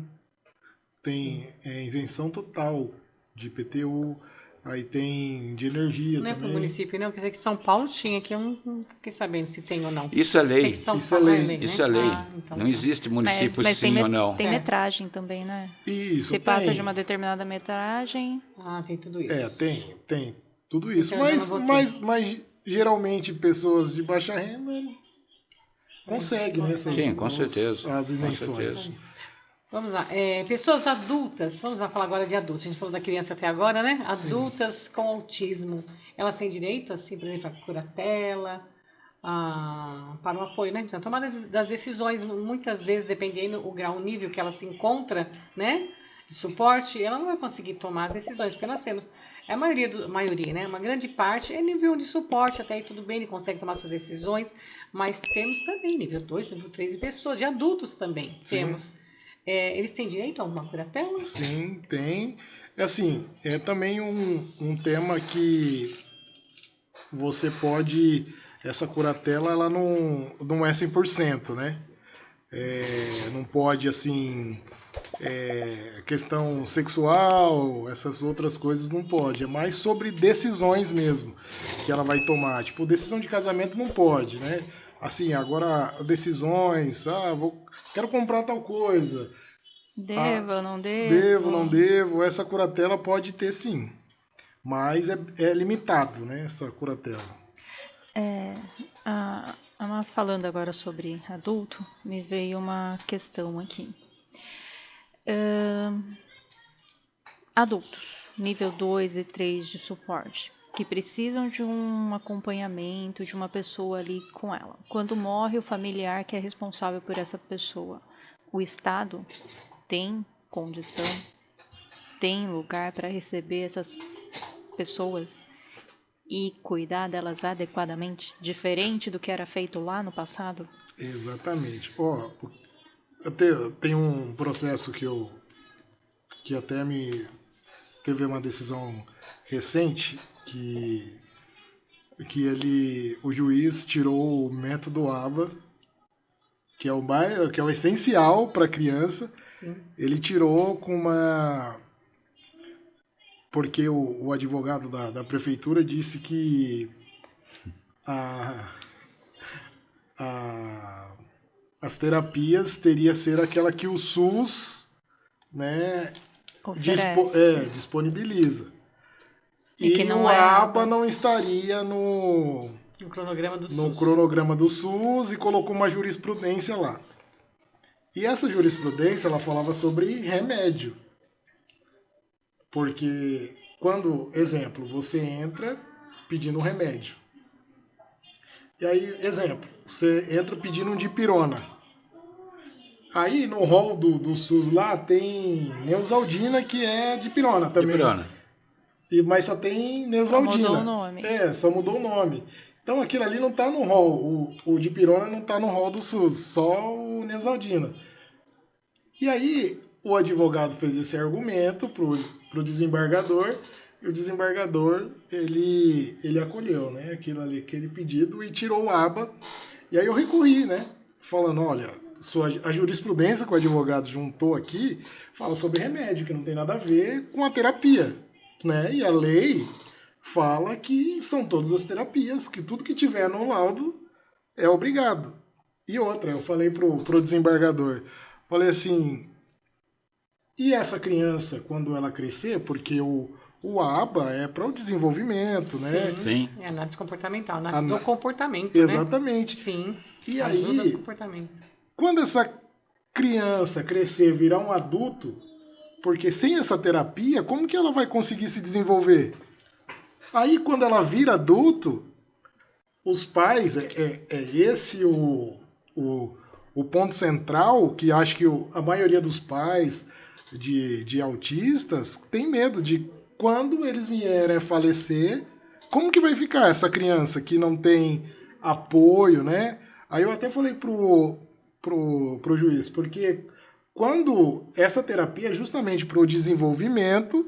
Tem isenção total de IPTU. Aí tem de energia Não é para o também. município, não. Quer dizer que São Paulo tinha, que eu não fiquei sabendo se tem ou não. Isso é Sei lei. que São Isso é Paulo lei. Isso é lei. então Não tá. existe município Mas sim ou não. tem Certo. metragem também, né? Isso, Se passa tem. de uma determinada metragem, Tem tudo isso. Tem tudo isso. Então, eu já não vou ter. Mas geralmente pessoas de baixa renda conseguem, né? Sim, com certeza. As Com isenções. certeza. Vamos lá. Pessoas adultas, vamos lá falar agora de adultos. A gente falou da criança até agora, né? Adultas com autismo. Elas têm direito, assim, por exemplo, à curatela, para o apoio, né? Na tomada das decisões, muitas vezes, dependendo o grau, o nível que ela se encontra, né? De suporte, ela não vai conseguir tomar as decisões, porque nós temos, a maioria, né? Uma grande parte é nível de suporte, até aí tudo bem, ele consegue tomar suas decisões, mas temos também nível 2, nível 3 de pessoas, de adultos também, Sim. temos. Eles têm direito a uma curatela? Sim, tem. Assim, é também um tema que você pode... Essa curatela, ela não é 100%, né? Não pode, assim... questão sexual, essas outras coisas não pode. É mais sobre decisões mesmo que ela vai tomar. Tipo, decisão de casamento não pode, né? Assim, agora, decisões... quero comprar tal coisa... devo, não devo? Devo, não devo. Essa curatela pode ter sim. Mas é limitado, né? Essa curatela. Falando agora sobre adulto, me veio uma questão aqui. Adultos, nível 2 e 3 de suporte, que precisam de um acompanhamento, de uma pessoa ali com ela. Quando morre o familiar que é responsável por essa pessoa, o Estado tem condição, tem lugar para receber essas pessoas e cuidar delas adequadamente, diferente do que era feito lá no passado? Exatamente. Tem um processo que até teve uma decisão recente que o juiz tirou o método ABA, que é o essencial para a criança. Sim. Ele tirou porque o advogado da prefeitura disse que as terapias teria ser aquela que o SUS, né, disponibiliza. E que não o é ABA não estaria no cronograma do SUS e colocou uma jurisprudência lá. E essa jurisprudência, ela falava sobre remédio. Porque quando, exemplo, você entra pedindo um remédio. E aí, exemplo, você entra pedindo um dipirona. Aí no rol do SUS lá tem Neosaldina, que é dipirona também. Dipirona. Mas só tem Neosaldina. Só mudou o nome. Só mudou o nome. Então aquilo ali não está no rol. O dipirona não está no rol do SUS, só o Neosaldina. E aí o advogado fez esse argumento pro desembargador, e o desembargador ele acolheu, né, aquele pedido e tirou o ABA. E aí eu recorri, né, falando, olha, a jurisprudência que o advogado juntou aqui fala sobre remédio, que não tem nada a ver com a terapia, né? E a lei fala que são todas as terapias, que tudo que tiver no laudo é obrigado. E outra, eu falei pro desembargador, falei assim, e essa criança, quando ela crescer, porque o ABA é para o desenvolvimento, né? Sim. É análise comportamental, análise do comportamento, exatamente. Né? Sim. E ajuda aí, no comportamento. Quando essa criança crescer, virar um adulto, porque sem essa terapia, como que ela vai conseguir se desenvolver? Aí, quando ela vira adulto, os pais, esse o ponto central, que acho que a maioria dos pais de autistas tem medo de quando eles vierem a falecer, como que vai ficar essa criança que não tem apoio, né? Aí eu até falei pro juiz, porque quando essa terapia é justamente para o desenvolvimento,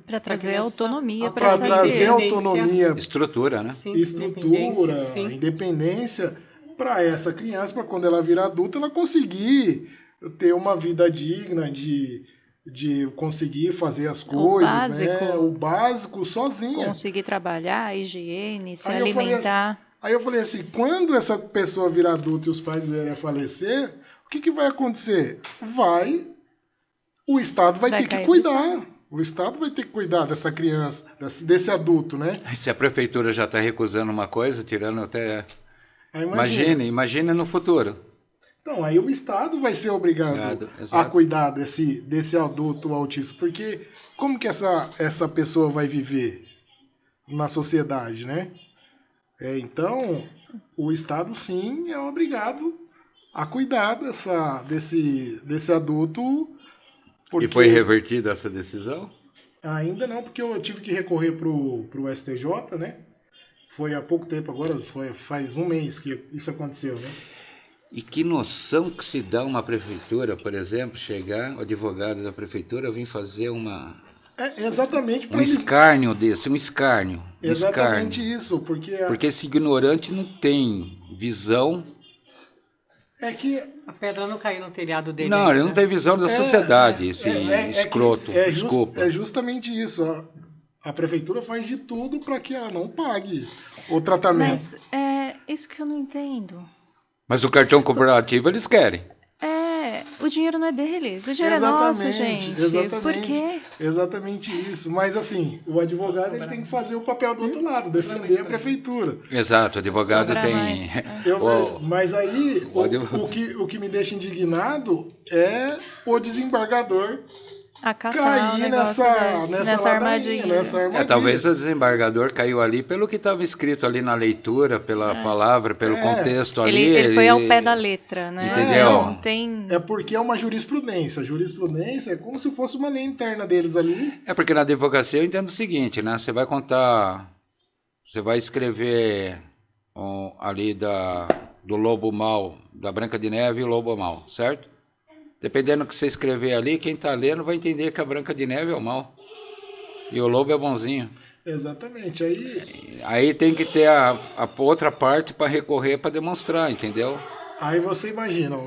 para trazer autonomia, para trazer autonomia, estrutura, né? Sim, estrutura, independência para essa criança, para quando ela virar adulta, ela conseguir ter uma vida digna, de de conseguir fazer as coisas, né? O básico sozinha. Conseguir trabalhar, higiene, se Aí eu falei alimentar. Aí eu falei assim, quando essa pessoa virar adulta e os pais vierem a falecer, o que vai acontecer? O Estado vai ter que cuidar. O Estado vai ter que cuidar dessa criança, desse adulto, né? Se a prefeitura já está recusando uma coisa, tirando até... Aí Imagine no futuro. Então, aí o Estado vai ser obrigado a cuidar desse adulto autista, porque como que essa pessoa vai viver na sociedade, né? Então, o Estado, sim, é obrigado a cuidar desse adulto. E foi revertida essa decisão? Ainda não, porque eu tive que recorrer para o STJ, né? Foi há pouco tempo agora, faz um mês que isso aconteceu, né? E que noção que se dá uma prefeitura, por exemplo, chegar, o advogado da prefeitura vir fazer exatamente um escárnio desse, um escárnio. Exatamente isso, porque esse ignorante não tem visão. É que a pedra não caiu no telhado dele. Não, ele não tem visão da sociedade, esse escroto. Desculpa. É justamente isso. A prefeitura faz de tudo para que ela não pague o tratamento. Mas é isso que eu não entendo. Mas o cartão corporativo eles querem. O dinheiro não é deles, o dinheiro é nosso, gente. Exatamente. Por quê? Exatamente isso. Mas assim, o advogado ele tem que fazer o papel do outro lado, defender a prefeitura. Exato, o advogado tem... Mas aí, o que me deixa indignado é o desembargador cair nessa armadilha. Talvez o desembargador caiu ali pelo que estava escrito ali na leitura, pela palavra, pelo contexto ali. Ele foi ao pé da letra, né? Entendeu? É porque é uma jurisprudência. A jurisprudência é como se fosse uma lei interna deles ali. É porque na advocacia eu entendo o seguinte, né? Você vai contar, você vai escrever ali do lobo mau, da Branca de Neve e o lobo mau, certo? Dependendo do que você escrever ali, quem está lendo vai entender que a Branca de Neve é o mal. E o lobo é bonzinho. Exatamente. Aí tem que ter a outra parte para recorrer, para demonstrar, entendeu? Aí você imagina,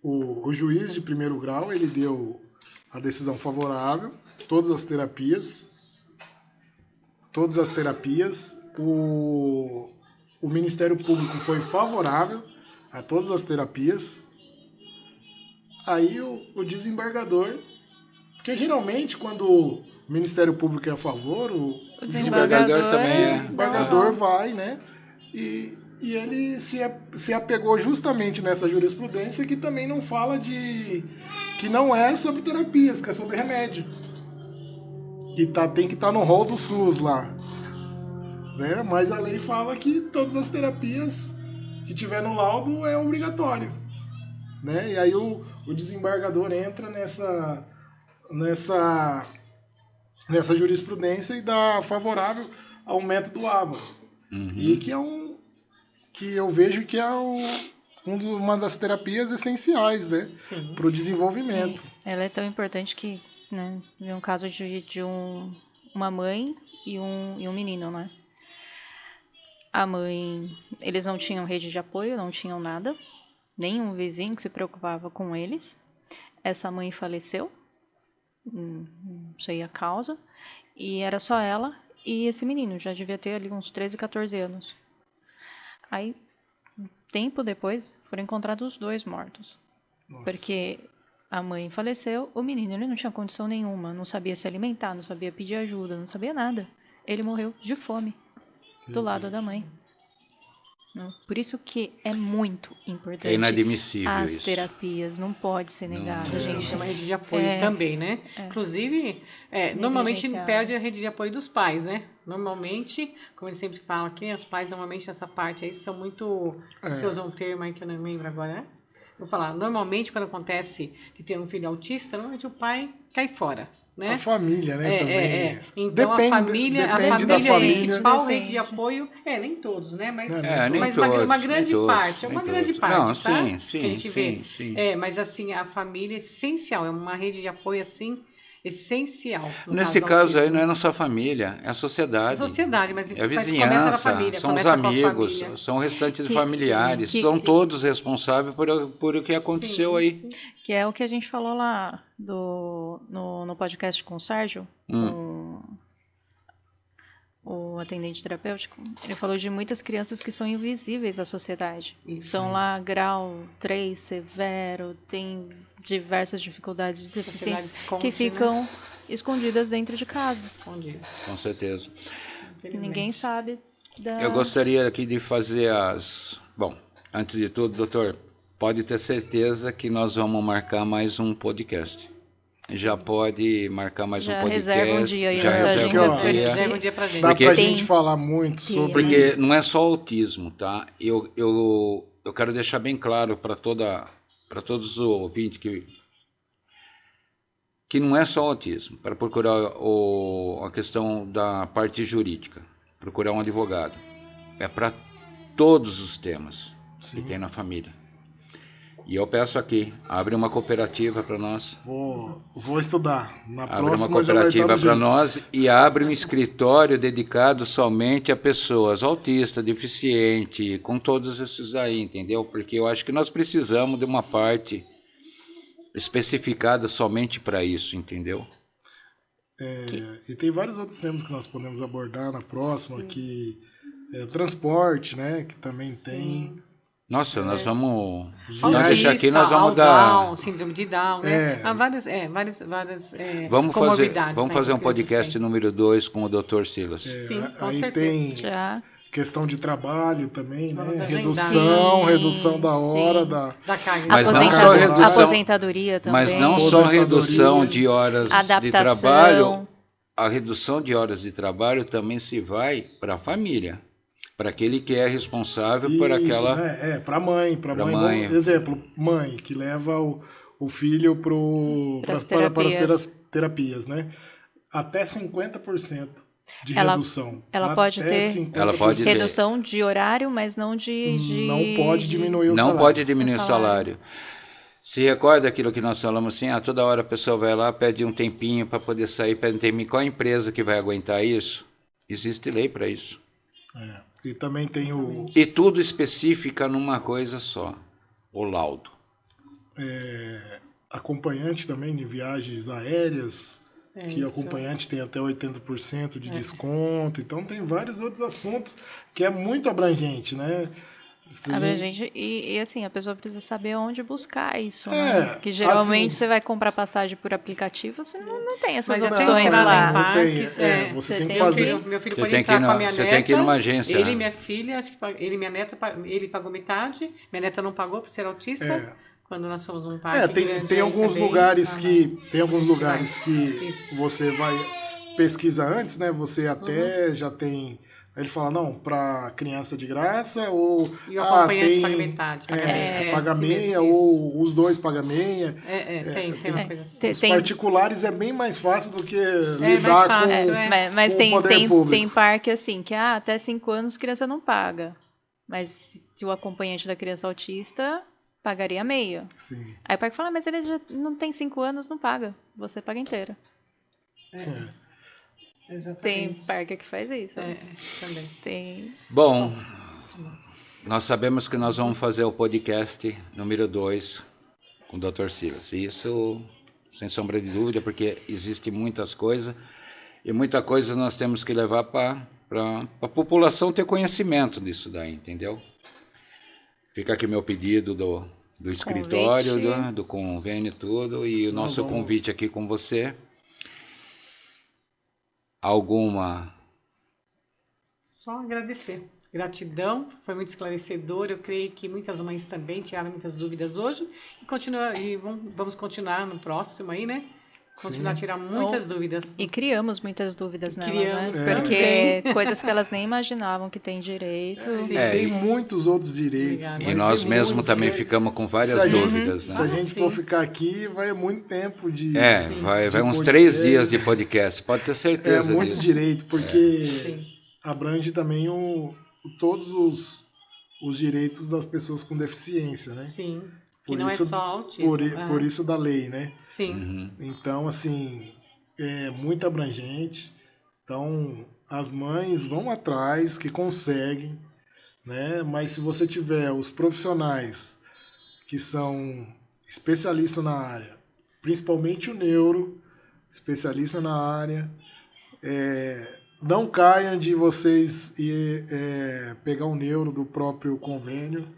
o juiz de primeiro grau, ele deu a decisão favorável, todas as terapias. O Ministério Público foi favorável a todas as terapias. Aí o desembargador, porque geralmente quando o Ministério Público é a favor, o desembargador também vai, né? E ele se apegou justamente nessa jurisprudência que também não fala que não é sobre terapias, que é sobre remédio. Que tem que estar no rol do SUS lá. Né? Mas a lei fala que todas as terapias que tiver no laudo é obrigatório. Né? E aí o desembargador entra nessa jurisprudência e dá favorável ao método ABA. E que eu vejo que é uma das terapias essenciais, né, para o desenvolvimento. Ela é tão importante que, né, vi um caso de uma mãe e um menino, né? A mãe, eles não tinham rede de apoio, não tinham nada. Nenhum vizinho que se preocupava com eles. Essa mãe faleceu, não sei a causa, e era só ela e esse menino, já devia ter ali uns 13, 14 anos. Aí, tempo depois, foram encontrados os dois mortos. Nossa. Porque a mãe faleceu, o menino ele não tinha condição nenhuma, não sabia se alimentar, não sabia pedir ajuda, não sabia nada. Ele morreu de fome, do lado da mãe. Por isso que é muito importante. É inadmissível as terapias, não pode ser negado, gente. É uma rede de apoio também, né? Inclusive, normalmente perde a rede de apoio dos pais, né? Normalmente, como ele sempre fala aqui, os pais normalmente nessa parte aí são muito... Você usou um termo aí que eu não lembro agora, né? Vou falar, normalmente quando acontece de ter um filho autista, normalmente o pai cai fora. Né? A família, né, também. Então a família é a principal rede de apoio. Nem todos, né? Mas uma grande parte. É uma grande parte. Não, tá? sim. Mas assim, a família é essencial, é uma rede de apoio assim essencial. no Nesse do caso aí autismo. não é nossa família, é a É sociedade. sociedade, mas É a começa na vizinhança, família, são os começa com a amigos, família. são o restante de Que- familiares, que- são todos responsáveis por o que aconteceu Sim, aí. sim. Que é o que a gente falou lá no podcast com o Sérgio, com o atendente terapêutico. Ele falou de muitas crianças que são invisíveis à sociedade. Isso. São lá grau 3, severo, tem diversas dificuldades de deficiência Sociedade que esconde, né? ficam escondidas dentro de casa. Escondido. Com certeza. Infelizmente. Ninguém sabe da... Eu gostaria aqui de fazer as... Bom, antes de tudo, doutor, pode ter certeza que nós vamos marcar mais um podcast. Já pode marcar mais Já um podcast. reserva um dia aí já na sua reserva agenda um pra dia. Reserva um dia pra gente. Dá Porque pra tem- gente falar muito sobre... Porque não é só autismo, tá? Eu quero deixar bem claro para todos os ouvintes que não é só autismo. Para procurar a questão da parte jurídica, procurar um advogado. É para todos os temas que Sim. tem na família. E eu peço aqui, abre uma cooperativa para nós. Vou estudar. Na Abre uma próxima já vai estar cooperativa do para jeito. nós e abre um escritório dedicado somente a pessoas autistas, deficientes, com todos esses aí, entendeu? Porque eu acho que nós precisamos de uma parte especificada somente para isso, entendeu? E tem vários outros temas que nós podemos abordar na próxima, que é transporte, né? Que também tem. Nossa, nós vamos... Autista, Nós deixar aqui, nós vamos Down, dar... síndrome de Down, né? É. Há várias Vamos comorbidades, fazer né, um que as crianças podcast têm. número 2 com o Dr. Silas. Sim, com aí certeza. tem Já. questão de trabalho também, né? Vamos agendar. Redução da hora, Sim. Da carga Mas de não trabalho. só redução- Aposentadoria também. Mas não só Aposentadoria. redução de horas de Adaptação. trabalho, a redução de horas de trabalho também se vai para a família, para aquele que é responsável por Isso, aquela... né? Pra mãe. Pra Mãe. mãe. Exemplo, mãe que leva o filho Pras para terapias. ser as terapias, né? Até 50% de Ela- redução. ela Até pode ter- 50%. Ela pode ter. Redução de horário, mas não de... Não pode diminuir o Não salário. pode diminuir o O salário. salário. Se recorda aquilo que nós falamos assim, toda hora a pessoa vai lá, pede um tempinho para poder sair, pede um tempinho. Qual a empresa que vai aguentar isso? Existe lei para isso. É. E também tem o E tudo especifica numa coisa só, o laudo. acompanhante também de viagens aéreas, É que o isso. acompanhante tem até 80% de desconto. Então tem vários outros assuntos que é muito abrangente, né? Se a gente- Abrangente. E assim, a pessoa precisa saber onde buscar isso, É, né? Que geralmente assim- você vai comprar passagem por aplicativo, você não tem essas Mas já tem opções entrada lá. em Não tem, parques, você Você tem que tem fazer. Meu filho Você pode tem que entrar ir com a minha você neta. tem que ir numa agência. Ele e minha filha, acho que ele e minha neta, ele pagou metade. Minha neta não pagou por ser autista. É. Quando nós fomos num parque. Tem grande alguns também. lugares Aham. tem alguns lugares que Isso. você vai pesquisa antes, né? Você até já tem. Aí ele fala, não, para criança de graça, ou E o acompanhante tem, paga metade. paga sim, meia, isso. ou os dois pagam meia. Tem uma coisa assim. Tem- Os particulares é bem mais fácil do que mais lidar fácil, com. Mas com o tem, poder tem, público. tem parque assim, que até 5 anos criança não paga. Mas se o acompanhante da criança autista pagaria meia. Sim. Aí o parque fala, mas ele já não tem 5 anos, não paga. Você paga inteira. É. Tem Exatamente. parque que faz isso. Também. Tem. Bom, nós sabemos que nós vamos fazer o podcast número 2 com o Dr. Silas. Isso, sem sombra de dúvida, porque existe muitas coisas e muita coisa nós temos que levar para a população ter conhecimento disso daí, entendeu? Fica aqui meu pedido do escritório, Convite. do convênio, tudo, e o Nós nosso vamos- convite aqui com você. Alguma... Só agradecer. Gratidão, foi muito esclarecedor. Eu creio que muitas mães também tiraram muitas dúvidas hoje. E vamos continuar no próximo aí, né? Continuar a Sim. tirar muitas dúvidas. E criamos muitas dúvidas nela, Criamos né? também. Porque coisas que elas nem imaginavam que tem direito. Sim. É, Tem e- muitos outros direitos. Obrigada. E mas nós tem mesmos muitos, também né? ficamos com várias Se a gente- dúvidas, Se né? a gente sim. for ficar aqui, vai muito tempo de. Sim. Vai De uns podcast. 3 dias de podcast, pode ter É certeza muito disso. direito, porque Sim. abrange também todos os direitos das pessoas com deficiência, né? Sim. Que Por não isso- é só autismo. Por isso da lei, né? Sim. Uhum. Então, assim, é muito abrangente. Então, as mães vão atrás, que conseguem, né? Mas se você tiver os profissionais que são especialistas na área, principalmente o neuro, especialista na área, não caiam de vocês pegar o neuro do próprio convênio,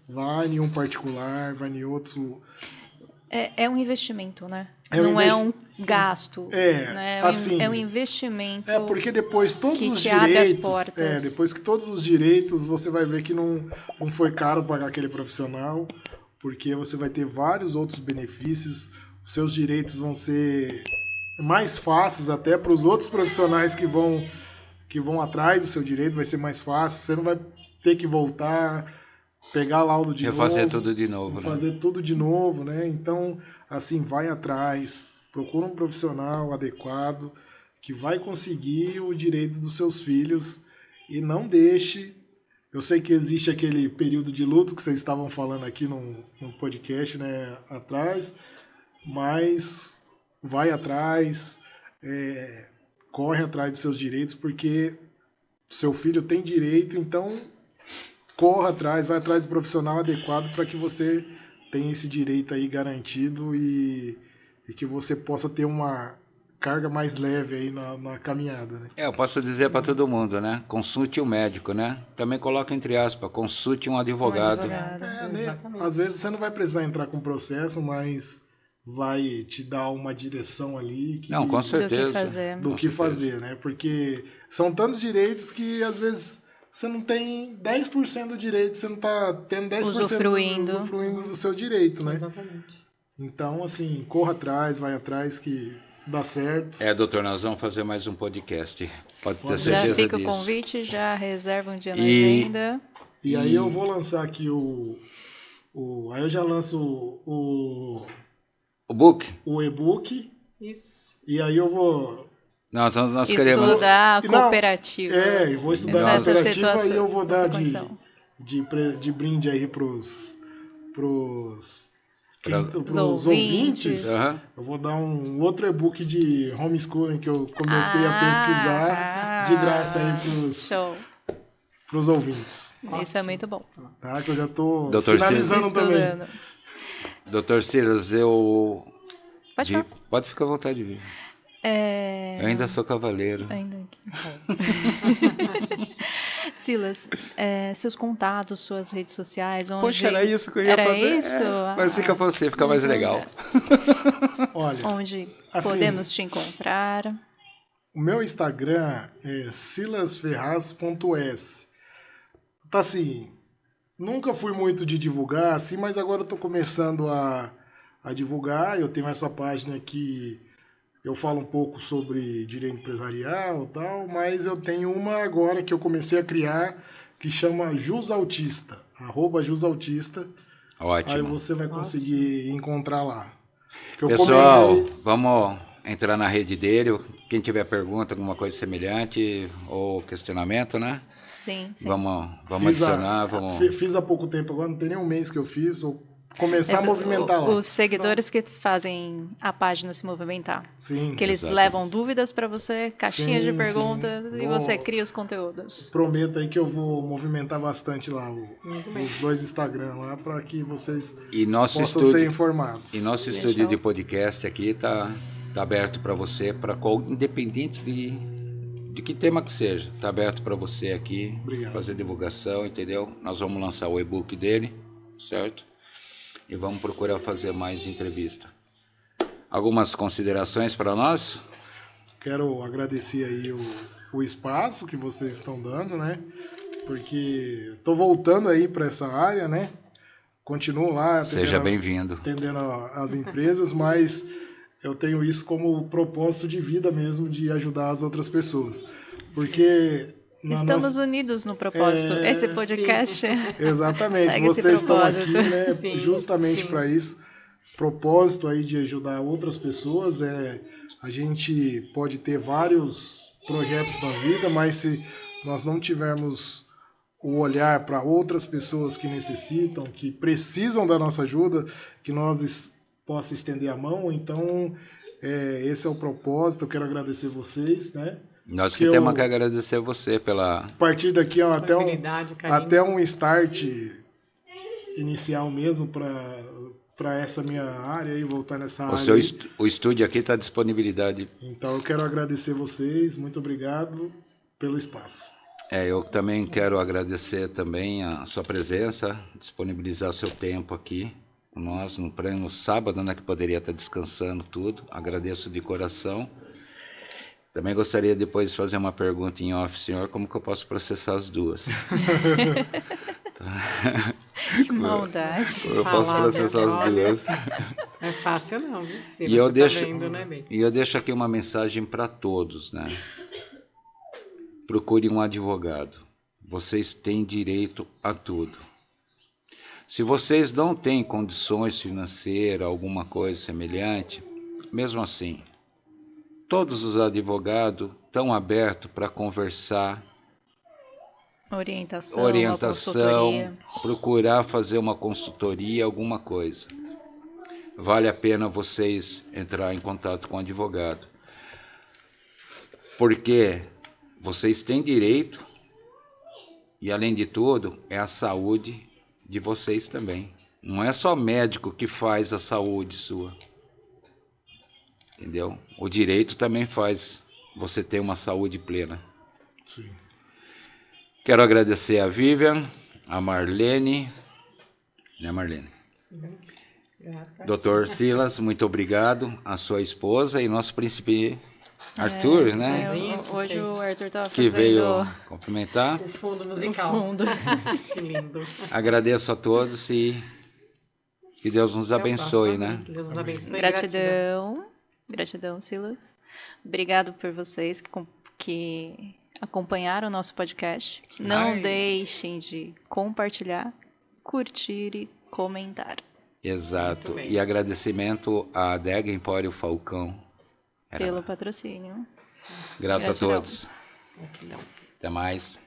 vai em um particular, vai em outro. É um investimento, né? É um Não é um Sim. gasto. É, Né? assim, É um investimento. Porque depois todos que os te abre as direitos, portas. depois que todos os direitos, você vai ver que não foi caro pagar aquele profissional, porque você vai ter vários outros benefícios, os seus direitos vão ser mais fáceis até para os outros profissionais que vão atrás do seu direito, vai ser mais fácil, você não vai ter que voltar, pegar laudo de Refazer novo, tudo de novo, né? fazer tudo de novo, né? Então, assim, vai atrás, procura um profissional adequado que vai conseguir o direito dos seus filhos e não deixe. Eu sei que existe aquele período de luto que vocês estavam falando aqui no podcast, né, atrás, mas vai atrás, corre atrás dos seus direitos, porque seu filho tem direito, então corra atrás, vai atrás do profissional adequado para que você tenha esse direito aí garantido e que você possa ter uma carga mais leve aí na caminhada, né? Eu posso dizer para todo mundo, né? Consulte um médico, né? Também coloca entre aspas, consulte um advogado. Né? Exatamente. Às vezes você não vai precisar entrar com processo, mas vai te dar uma direção ali Não, com certeza. Do que fazer. do Com que certeza. fazer, né? Porque são tantos direitos que às vezes você não tem 10% do direito, você não está tendo 10% usufruindo do seu direito, né? Exatamente. Então, assim, corra atrás, vai atrás que dá certo. Doutor, nós vamos fazer mais um podcast. Pode ter Já Já certeza fica o disso. convite, já reserva um dia na E- agenda. E aí eu vou lançar aqui aí eu já lanço O book? o e-book Isso. e aí eu vou Nós queremos. Estudar a Não, cooperativa. eu vou estudar a Nessa cooperativa situação, e eu vou nessa dar condição. de brinde aí pros Os ouvintes. Aham. Eu vou dar um outro e-book de homeschooling que eu comecei a pesquisar de graça aí Show. pros ouvintes, Isso é muito bom. tá? Que eu já tô Doutor finalizando também. Estudando. Doutor Silas, eu. Pode falar. Pode ficar à vontade de vir. Eu ainda sou cavaleiro. Ainda aqui. Silas, seus contatos, suas redes sociais, onde... Poxa, era isso que eu ia Era fazer. isso? Mas fica pra você, fica mais legal. Olha, Onde Assim, podemos te encontrar? o meu Instagram é silasferraz.s. Tá assim, nunca fui muito de divulgar, assim, mas agora eu tô começando a divulgar. Eu tenho essa página que eu falo um pouco sobre direito empresarial e tal, mas eu tenho uma agora que eu comecei a criar que chama @jusautista. Aí Ótimo. você vai conseguir encontrar lá. Que eu Pessoal, comecei- vamos entrar na rede dele. Quem tiver pergunta, alguma coisa semelhante ou questionamento, né? Sim, sim. Vamos Fiz adicionar, vamos. Fiz há pouco tempo agora, não tem nem um mês que eu fiz. Vou começar a Esse- movimentar lá. Os seguidores que fazem a página se movimentar. Sim, Que eles Exato. levam dúvidas para você, caixinha Sim, de perguntas, sim. e Vou- você cria os conteúdos. prometo aí que eu vou movimentar bastante lá Muito bem. os dois Instagram lá para que vocês E nosso possam ser estúdio, informados. e nosso Fechou. estúdio de podcast aqui tá aberto para você, independente de que tema que seja, tá aberto para você aqui Obrigado. fazer divulgação, entendeu? Nós vamos lançar o e-book dele, certo? E vamos procurar fazer mais entrevista. Algumas considerações para nós? Quero agradecer aí o espaço que vocês estão dando, né? Porque estou voltando aí para essa área, né? Continuo lá Seja bem-vindo. atendendo as empresas, mas eu tenho isso como propósito de vida mesmo, de ajudar as outras pessoas. Porque na Estamos nossa- unidos no propósito. Esse podcast Exatamente, segue esse vocês estão aqui, propósito. né, Sim, justamente sim. para isso. Propósito aí de ajudar outras pessoas. A gente pode ter vários projetos na vida, mas se nós não tivermos o olhar para outras pessoas que necessitam, que precisam da nossa ajuda, que nós possa estender a mão, então Esse é o propósito. Eu quero agradecer vocês, né? Nós que temos que agradecer você pela... A partir daqui, ó, disponibilidade, carinho. até um start inicial mesmo para essa minha área e voltar nessa área. O estúdio aqui está à disponibilidade. Então eu quero agradecer vocês, muito obrigado pelo espaço. Eu também quero agradecer também a sua presença, disponibilizar seu tempo aqui com nós no pleno sábado, né, que poderia estar descansando tudo. Agradeço de coração. Também gostaria depois de fazer uma pergunta em off, senhor, como que eu posso processar as duas? Que maldade. Eu posso processar as duas. Não é fácil não, viu? Se E eu deixo, vendo, né, bem? e eu deixo aqui uma mensagem para todos, né? Procure um advogado. Vocês têm direito a tudo. Se vocês não têm condições financeiras, alguma coisa semelhante, mesmo assim, todos os advogados estão abertos para conversar, Orientação, uma consultoria. procurar fazer uma consultoria, alguma coisa. Vale a pena vocês entrar em contato com o advogado. Porque vocês têm direito e, além de tudo, é a saúde de vocês também. Não é só médico que faz a saúde sua. Entendeu? O direito também faz você ter uma saúde plena. Sim. Quero agradecer a Vivian, a Marlene, né, Marlene? Sim. Grata. Dr. Silas, muito obrigado. A sua esposa e nosso príncipe Arthur, né? Hoje o Arthur estava Que fazendo veio cumprimentar. O fundo o musical. fundo. Que lindo. Agradeço a todos e que Deus nos Até o abençoe, próximo, né? amém. Deus nos abençoe. Gratidão. Gratidão, Silas. Obrigado por vocês que acompanharam o nosso podcast. Não deixem de compartilhar, curtir e comentar. Exato. Muito bem. E agradecimento à Adega Empório Falcão. Pelo patrocínio. Grato a Gratidão. todos. Gratidão. Até mais.